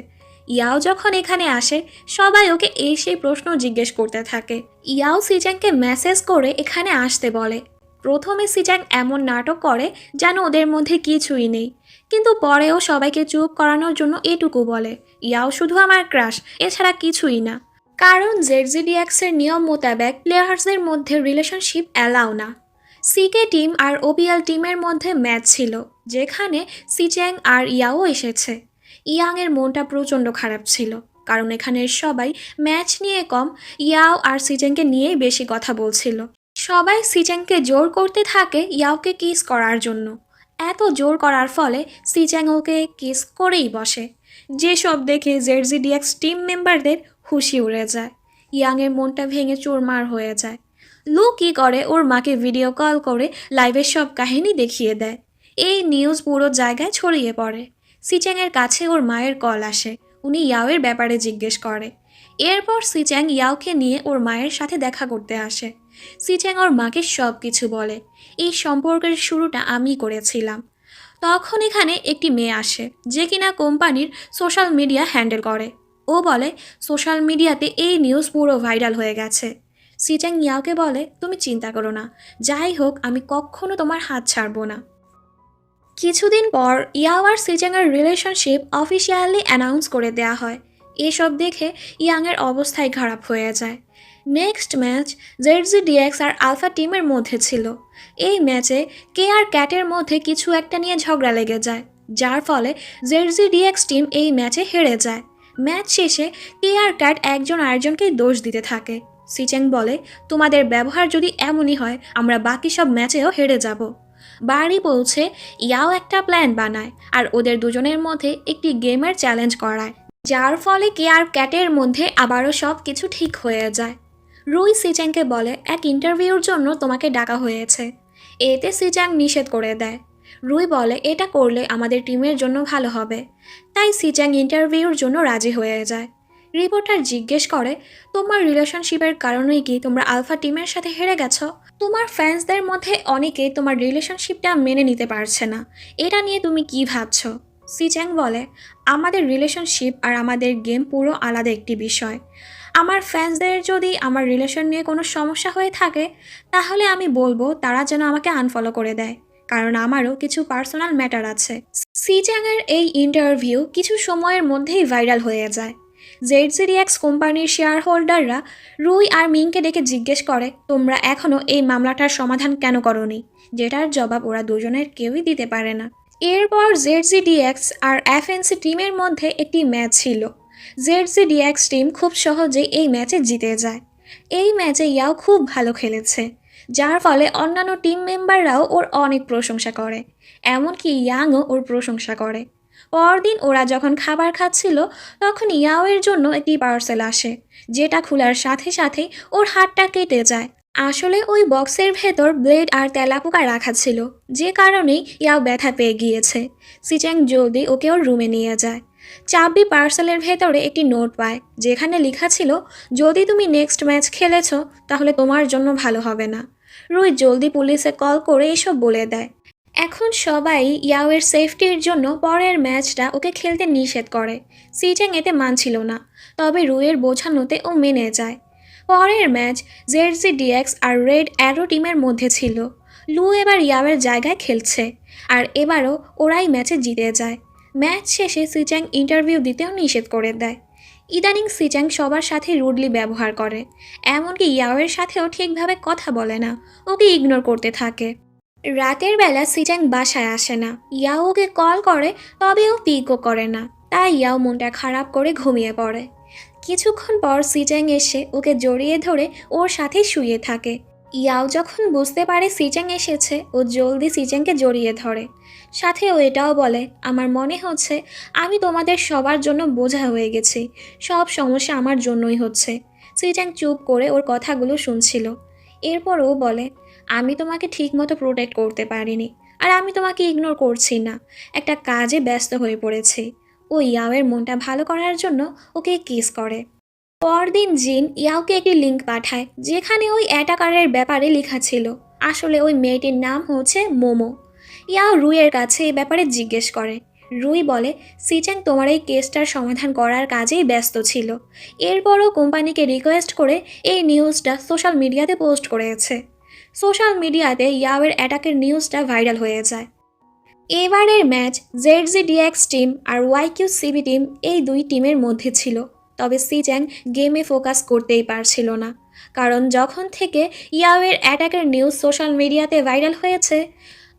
ইয়াও যখন এখানে আসে, সবাই ওকে এই সেই প্রশ্ন জিজ্ঞেস করতে থাকে। ইয়াও সিচ্যাংকে মেসেজ করে এখানে আসতে বলে। প্রথমে সিচ্যাং এমন নাটক করে যেন ওদের মধ্যে কিছুই নেই, কিন্তু পরেও সবাইকে চুপ করানোর জন্য এটুকু বলে, ইয়াও শুধু আমার ক্রাশ, এছাড়া কিছুই না। কারণ ZZDX এর নিয়ম মোতাবেক প্লেয়ার্সদের মধ্যে রিলেশনশিপ অ্যালাউ না। সিকে টিম আর OPL টিমের মধ্যে ম্যাচ ছিল, যেখানে সিচ্যাং আর ইয়াও এসেছে। ইয়াংয়ের মনটা প্রচণ্ড খারাপ ছিল, কারণ এখানের সবাই ম্যাচ নিয়ে কম, ইয়াও আর সিচ্যাংকে নিয়েই বেশি কথা বলছিল। সবাই সিচ্যাংকে জোর করতে থাকে ইয়াওকে কিস করার জন্য। এত জোর করার ফলে সিচ্যাং ওকে কিস করেই বসে, যেসব দেখে ZZDX টিম মেম্বারদের হুঁশি উড়ে যায়। ইয়াংয়ের মনটা ভেঙে চুরমার হয়ে যায়। লু কী করে, ওর মাকে ভিডিও কল করে লাইভের সব কাহিনী দেখিয়ে দেয়। এই নিউজ পুরো জায়গায় ছড়িয়ে পড়ে। সিচ্যাংয়ের কাছে ওর মায়ের কল আসে, উনি ইয়াওয়ের ব্যাপারে জিজ্ঞেস করে। এরপর সিচ্যাং ইয়াওকে নিয়ে ওর মায়ের সাথে দেখা করতে আসে। সিচ্যাং ওর মাকে সব কিছু বলে, এই সম্পর্কের শুরুটা আমি করেছিলাম। তখন এখানে একটি মেয়ে আসে, যে কিনা কোম্পানির সোশ্যাল মিডিয়া হ্যান্ডেল করে। ও বলে, সোশ্যাল মিডিয়াতে এই নিউজ পুরো ভাইরাল হয়ে গেছে। সিচ্যাং ইয়াওকে বলে, তুমি চিন্তা করো না, যাই হোক আমি কখনো তোমার হাত ছাড়বো না। কিছুদিন পর ইয়াও আর সিচ্যাংয়ের রিলেশনশিপ অফিসিয়ালি অ্যানাউন্স করে দেওয়া হয়। এসব দেখে ইয়াংয়ের অবস্থাই খারাপ হয়ে যায়। নেক্সট ম্যাচ ZZDX আর আলফা টিমের মধ্যে ছিল। এই ম্যাচে কে আর ক্যাটের মধ্যে কিছু একটা নিয়ে ঝগড়া লেগে যায়, যার ফলে ZZDX টিম এই ম্যাচে হেরে যায়। ম্যাচ শেষে কে আর ক্যাট একজন আরেকজনকেই দোষ দিতে থাকে। সিচ্যাং বলে, তোমাদের ব্যবহার যদি এমনই হয়, আমরা বাকি সব ম্যাচেও হেরে যাব। বাড়ি পৌঁছে ইয়াও একটা প্ল্যান বানায়, আর ওদের দুজনের মধ্যে একটি গেমের চ্যালেঞ্জ করায়, যার ফলে কে আর ক্যাটের মধ্যে আবারও সব কিছু ঠিক হয়ে যায়। রুই সিচ্যাংকে বলে, এক ইন্টারভিউর জন্য তোমাকে ডাকা হয়েছে। এতে সিচ্যাং নিষেধ করে দেয়। রুই বলে, এটা করলে আমাদের টিমের জন্য ভালো হবে। তাই সিচ্যাং ইন্টারভিউর জন্য রাজি হয়ে যায়। রিপোর্টার জিজ্ঞেস করে, তোমার রিলেশনশিপের কারণেই কি তোমরা আলফা টিমের সাথে হেরে গেছো? তোমার ফ্যান্সদের মধ্যে অনেকেই তোমার রিলেশনশিপটা মেনে নিতে পারছে না, এটা নিয়ে তুমি কি ভাবছো? সিচ্যাং বলে, আমাদের রিলেশনশিপ আর আমাদের গেম পুরো আলাদা একটি বিষয়। আমার ফ্যান্সদের যদি আমার রিলেশন নিয়ে কোনো সমস্যা হয়ে থাকে তাহলে আমি বলবো তারা যেন আমাকে আনফলো করে দেয়, কারণ আমারও কিছু পার্সোনাল ম্যাটার আছে। সিজাংয়ের এই ইন্টারভিউ কিছু সময়ের মধ্যেই ভাইরাল হয়ে যায়। জেডজিডিএক্স কোম্পানির শেয়ার হোল্ডাররা রুই আর মিংকে ডেকে জিজ্ঞেস করে, তোমরা এখনও এই মামলাটার সমাধান কেন করনি, যেটার জবাব ওরা দুজনের কেউই দিতে পারে না। এরপর জেডজিডিএক্স আর এফএনসি টিমের মধ্যে একটি ম্যাচ ছিল। জেডজিডিএক্স টিম খুব সহজেই এই ম্যাচে জিতে যায়। এই ম্যাচে ইয়াও খুব ভালো খেলেছে, যার ফলে অন্যান্য টিম মেম্বাররাও ওর অনেক প্রশংসা করে, এমনকি ইয়াংও ওর প্রশংসা করে। পরদিন ওরা যখন খাবার খাচ্ছিল তখন ইয়াওয়ের জন্য একটি পার্সেল আসে, যেটা খোলার সাথে সাথেই ওর হাতটা কেটে যায়। আসলে ওই বক্সের ভেতর ব্লেড আর তেলাপোকা রাখা ছিল, যে কারণেই ইয়াও ব্যথা পেয়ে গিয়েছে। সিচ্যাং জলদি ওকে ওর রুমে নিয়ে যায়। চাবি পার্সেলের ভেতরে একটি নোট পায়, যেখানে লেখা ছিল, যদি তুমি নেক্সট ম্যাচ খেলেছ তাহলে তোমার জন্য ভালো হবে না। রুই জলদি পুলিশে কল করে এসব বলে দেয়। এখন সবাই ইয়াওয়ের সেফটির জন্য পরের ম্যাচটা ওকে খেলতে নিষেধ করে। সিচ্যাং এতে মানছিল না, তবে রুইয়ের বোঝানোতে ও মেনে যায়। পরের ম্যাচ জেডজিডিএক্স আর রেড অ্যারো টিমের মধ্যে ছিল। লু এবার ইয়াওয়ের জায়গায় খেলছে, আর এবারও ওরাই ম্যাচে জিতে যায়। ম্যাচ শেষে সিচ্যাং ইন্টারভিউ দিতেও নিষেধ করে দেয়। ইদানিং সিচ্যাং সবার সাথে রুডলি ব্যবহার করে, এমনকি ইয়াওয়ের সাথেও ঠিকভাবে কথা বলে না, ওকে ইগনোর করতে থাকে। রাতের বেলা সিচ্যাং বাসায় আসে না। ইয়াও ওকে কল করে, তবে ও পিকও করে না, তাই ইয়াও মনটা খারাপ করে ঘুমিয়ে পড়ে। কিছুক্ষণ পর সিচ্যাং এসে ওকে জড়িয়ে ধরে ওর সাথে শুয়ে থাকে। ইয়াও যখন বুঝতে পারে সিচ্যাং এসেছে, ও জলদি সিচ্যাংকে জড়িয়ে ধরে। সাথে ও এটাও বলে, আমার মনে হচ্ছে আমি তোমাদের সবার জন্য বোঝা হয়ে গেছি, সব সমস্যা আমার জন্যই হচ্ছে। সিচ্যাং চুপ করে ওর কথাগুলো শুনছিল। এরপর ও বলে, আমি তোমাকে ঠিকমতো প্রোটেক্ট করতে পারিনি, আর আমি তোমাকে ইগনোর করছি না, একটা কাজে ব্যস্ত হয়ে পড়েছি। ও ইয়াওয়ের মনটা ভালো করার জন্য ওকে কিস করে। পরদিন জিন ইয়াওকে একটি লিঙ্ক পাঠায়, যেখানে ওই অ্যাটাকারের ব্যাপারে লেখা ছিল। আসলে ওই মেয়েটির নাম হচ্ছে মোমো। ইয়াও রুইয়ের কাছে এই ব্যাপারে জিজ্ঞেস করে। রুই বলে, সিচ্যাং তোমার এই কেসটার সমাধান করার কাজেই ব্যস্ত ছিল। এরপরও কোম্পানিকে রিকোয়েস্ট করে এই নিউজটা সোশ্যাল মিডিয়াতে পোস্ট করেছে। সোশ্যাল মিডিয়াতে ইয়াওয়ের অ্যাটাকের নিউজটা ভাইরাল হয়ে যায়। এবারের ম্যাচ জেডজিডিএক্স টিম আর ওয়াইকিউসিবি টিম এই দুই টিমের মধ্যে ছিল, তবে সিচ্যাং গেমে ফোকাস করতেই পারছিল না, কারণ যখন থেকে ইয়াওয়ের অ্যাটাকের নিউজ সোশ্যাল মিডিয়াতে ভাইরাল হয়েছে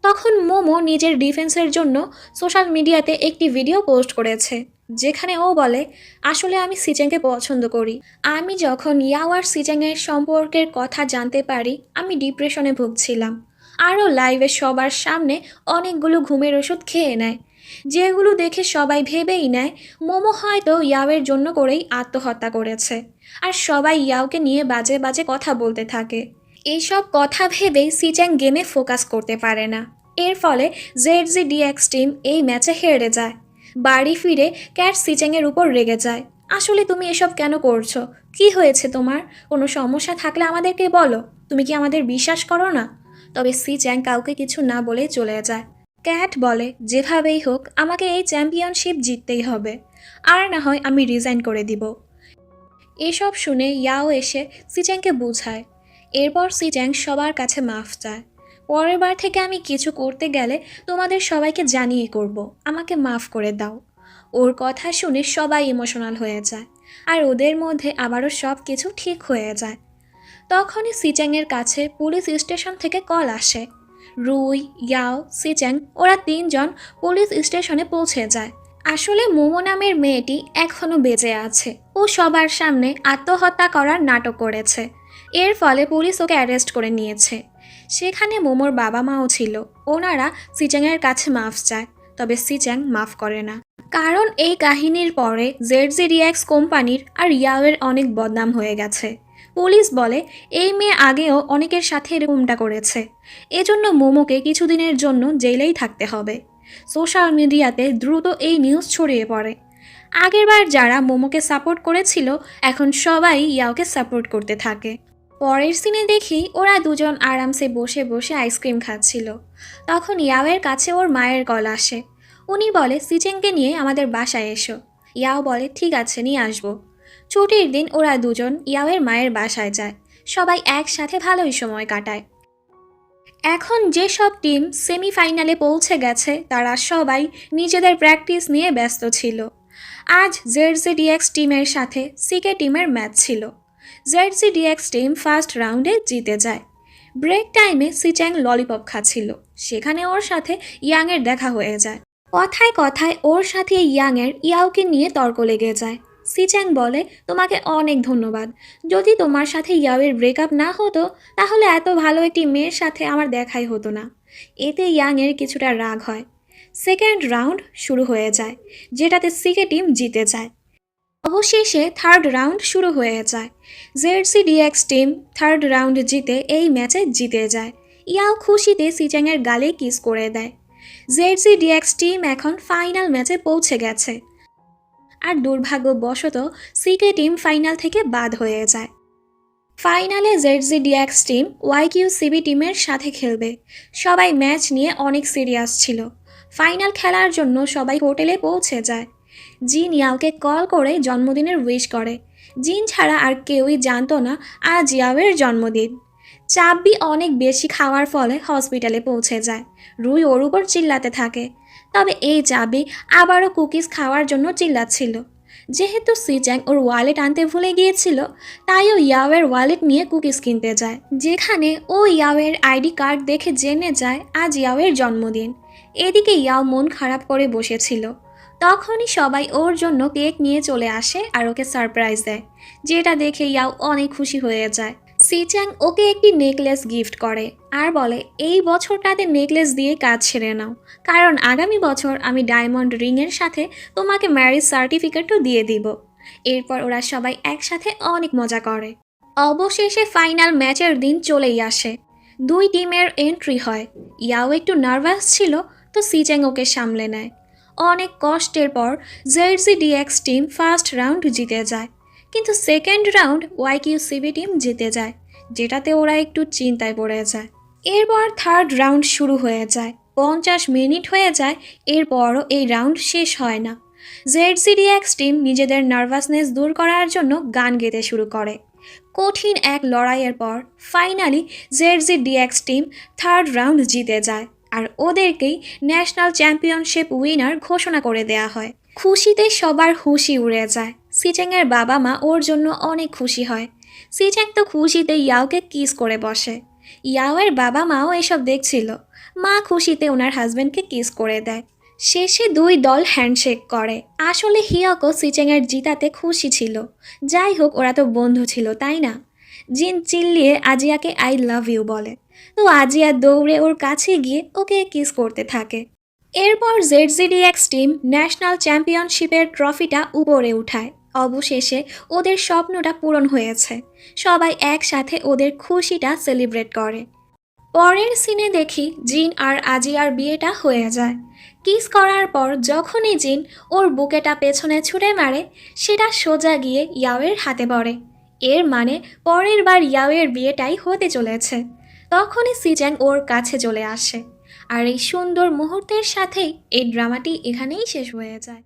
তখন মোমো নিজের ডিফেন্সের জন্য সোশ্যাল মিডিয়াতে একটি ভিডিও পোস্ট করেছে, যেখানে ও বলে, আসলে আমি সিচ্যাংকে পছন্দ করি। আমি যখন ইয়াও আর সিচ্যাংয়ের সম্পর্কের কথা জানতে পারি আমি ডিপ্রেশনে ভুগছিলাম। আরও লাইভে সবার সামনে অনেকগুলো ঘুমের ওষুধ খেয়ে নেয়, যেগুলো দেখে সবাই ভেবেই নেয় মোমো হয়তো ইয়াওয়ের জন্য করেই আত্মহত্যা করেছে। আর সবাই ইয়াওকে নিয়ে বাজে বাজে কথা বলতে থাকে। এইসব কথা ভেবেই সিচ্যাং গেমে ফোকাস করতে পারে না। এর ফলে জেডজিডিএক্স টিম এই ম্যাচে হেরে যায়। বাড়ি ফিরে ক্যাট সিচ্যাংয়ের উপর রেগে যায়। আসলে তুমি এসব কেন করছো? কি হয়েছে তোমার? কোনো সমস্যা থাকলে আমাদেরকে বলো, তুমি কি আমাদের বিশ্বাস করো না? তবে সিচ্যাং কাউকে কিছু না বলে চলে যায়। ক্যাট বলে, যেভাবেই হোক আমাকে এই চ্যাম্পিয়নশিপ জিততেই হবে, আর না হয় আমি রিজাইন করে দিব। এসব শুনে ইয়াও এসে সিচ্যাংকে বুঝায়। এরপর সিচ্যাং সবার কাছে মাফ চায়। পরের বার থেকে আমি কিছু করতে গেলে তোমাদের সবাইকে জানিয়ে করব, আমাকে মাফ করে দাও। ওর কথা শুনে সবাই ইমোশনাল হয়ে যায়, আর ওদের মধ্যে আবারও সব কিছু ঠিক হয়ে যায়। তখনই সিচ্যাংয়ের কাছে পুলিশ স্টেশন থেকে কল আসে। রুই, ইয়াও, সিচ্যাং ওরা তিনজন পুলিশ স্টেশনে পৌঁছে যায়। আসলে মোমো নামের মেয়েটি এখনও বেঁচে আছে। ও সবার সামনে আত্মহত্যা করার নাটক করেছে। এর ফলে পুলিশ ওকে অ্যারেস্ট করে নিয়েছে। সেখানে মোমোর বাবা মাও ছিল। ওনারা সিচ্যাংয়ের কাছে মাফ চায়, তবে সিচ্যাং মাফ করে না। কারণ এই কাহিনীর পরে জেডজিডিএক্স কোম্পানির আর ইয়াওয়ের অনেক বদনাম হয়ে গেছে। পুলিশ বলে এই মেয়ে আগেও অনেকের সাথে এরকমটা করেছে, এজন্য মোমোকে কিছুদিনের জন্য জেলেই থাকতে হবে। সোশ্যাল মিডিয়াতে দ্রুত এই নিউজ ছড়িয়ে পড়ে। আগেরবার যারা মোমোকে সাপোর্ট করেছিল এখন সবাই ইয়াওকে সাপোর্ট করতে থাকে। পরের সিনে দেখি ওরা দুজন আরামসে বসে বসে আইসক্রিম খাচ্ছিল। তখন ইয়াওয়ের কাছে ওর মায়ের কল আসে। উনি বলে, সিচ্যাংকে নিয়ে আমাদের বাসায় এসো। ইয়াও বলে, ঠিক আছে, নিয়ে আসবো। ছুটির দিন ওরা দুজন ইয়াওয়ের মায়ের বাসায় যায়। সবাই একসাথে ভালোই সময় কাটায়। এখন যেসব টিম সেমিফাইনালে পৌঁছে গেছে তারা সবাই নিজেদের প্র্যাকটিস নিয়ে ব্যস্ত ছিল। আজ জেডজিডিএক্স টিমের সাথে সিকে টিমের ম্যাচ ছিল। জেডজিডিএক্স টিম ফার্স্ট রাউন্ডে জিতে যায়। ব্রেক টাইমে সিচ্যাং ললিপপ খাচ্ছিল, সেখানে ওর সাথে ইয়াংয়ের দেখা হয়ে যায়। কথায় কথায় ওর সাথে ইয়াংয়ের ইয়াওকে নিয়ে তর্ক লেগে যায়। সিচ্যাং বলে, তোমাকে অনেক ধন্যবাদ, যদি তোমার সাথে ইয়াওয়ের ব্রেকআপ না হতো তাহলে এত ভালো একটি মেয়ের সাথে আমার দেখাই হতো না। এতে ইয়াংয়ের কিছুটা রাগ হয়। সেকেন্ড রাউন্ড শুরু হয়ে যায়, যেটাতে সিকে টিম জিতে যায়। অবশেষে থার্ড রাউন্ড শুরু হয়ে যায়। জেডজিডিএক্স টিম থার্ড রাউন্ড জিতে এই ম্যাচে জিতে যায়। ইয়াও খুশিতে সিচ্যাংয়ের গালে কিস করে দেয়। জেডজিডিএক্স টিম এখন ফাইনাল ম্যাচে পৌঁছে গেছে। আর দুর্ভাগ্যবশত সিকে টিম ফাইনাল থেকে বাদ হয়ে যায়। ফাইনালে জেডজিডিএক্স টিম ওয়াইকিউসিবি টিমের সাথে খেলবে। সবাই ম্যাচ নিয়ে অনেক সিরিয়াস ছিল। ফাইনাল খেলার জন্য সবাই হোটেলে পৌঁছে যায়। জিন ইয়াওকে কল করে জন্মদিনের উইশ করে। জিন ছাড়া আর কেউই জানতো না আজ ইয়াওয়ের জন্মদিন। চাব্বি অনেক বেশি খাওয়ার ফলে হসপিটালে পৌঁছে যায়। রুই ওর উপর চিল্লাতে থাকে। তবে এই চাবি আবারও কুকিজ খাওয়ার জন্য চিল্লাচ্ছিল। যেহেতু সিচ্যাং ওর ওয়ালেট আনতে ভুলে গিয়েছিল, তাই ও ইয়াওয়ের ওয়ালেট নিয়ে কুকিজ কিনতে যায়, যেখানে ও ইয়াওয়ের আইডি কার্ড দেখে জেনে যায় আজ ইয়াওয়ের জন্মদিন। এদিকে ইয়াও মন খারাপ করে বসেছিল। তখনই সবাই ওর জন্য কেক নিয়ে চলে আসে আর ওকে সারপ্রাইজ দেয়, যেটা দেখে ইয়াও অনেক খুশি হয়ে যায়। সিচ্যাং ওকে একটি নেকলেস গিফট করে আর বলে, এই বছরটাতে নেকলেস দিয়ে কাজ ছেড়ে নাও, কারণ আগামী বছর আমি ডায়মন্ড রিংয়ের সাথে তোমাকে ম্যারেজ সার্টিফিকেটও দিয়ে দিব। এরপর ওরা সবাই একসাথে অনেক মজা করে। অবশেষে ফাইনাল ম্যাচের দিন চলেই আসে। দুই টিমের এন্ট্রি হয়। ইয়াও একটু নার্ভাস ছিল, তো সিচ্যাং ওকে সামলে নেয়। অনেক কষ্টের পর জেডজিডিএক্স টিম ফার্স্ট রাউন্ড জিতে যায়, কিন্তু সেকেন্ড রাউন্ড ওয়াইকিউসিবি টিম জিতে যায়, যেটাতে ওরা একটু চিন্তায় পড়ে যায়। এরপর থার্ড রাউন্ড শুরু হয়ে যায়। 50 মিনিট হয়ে যায়, এরপরও এই রাউন্ড শেষ হয় না। জেডজিডিএক্স টিম নিজেদের নার্ভাসনেস দূর করার জন্য গান গেতে শুরু করে। কঠিন এক লড়াইয়ের পর ফাইনালি জেডজিডিএক্স টিম থার্ড রাউন্ড জিতে যায়, আর ওদেরকেই ন্যাশনাল চ্যাম্পিয়নশিপ উইনার ঘোষণা করে দেয়া হয়। খুশিতে সবার হুঁশি উড়ে যায়। সিচ্যাংয়ের বাবা মা ওর জন্য অনেক খুশি হয়। সিচ্যাং তো খুশিতে ইয়াওকে কিস করে বসে। ইয়াওয়ের বাবা মাও এসব দেখছিল। মা খুশিতে ওনার হাজব্যান্ডকে কিস করে দেয়। শেষে দুই দল হ্যান্ডশেক করে। আসলে হিয়াকো সিচ্যাংয়ের জিতাতে খুশি ছিল। যাই হোক, ওরা তো বন্ধু ছিল, তাই না? জিন চিল্লিয়ে আজিয়াকে আই লাভ ইউ বলে, তো আজিয়া দৌড়ে ওর কাছে গিয়ে ওকে কিস করতে থাকে। এরপর জেডজিডিএক্স টিম ন্যাশনাল চ্যাম্পিয়নশিপের ট্রফিটা উপরে উঠায়। অবশেষে ওদের স্বপ্নটা পূরণ হয়েছে। সবাই একসাথে ওদের খুশিটা সেলিব্রেট করে। পরের সিনে দেখি জিন আর আজিয়ার বিয়েটা হয়ে যায়। কিস করার পর যখনই জিন ওর বুকেটা পেছনে ছুঁড়ে মারে, সেটা সোজা গিয়ে ইয়াওয়ের হাতে পড়ে। এর মানে পরের বার ইয়াওয়ের বিয়েটাই হতে চলেছে। তখনই সিচ্যাং ওর কাছে চলে আসে। আর এই সুন্দর মুহূর্তের সাথেই এই ড্রামাটি এখানেই শেষ হয়ে যায়।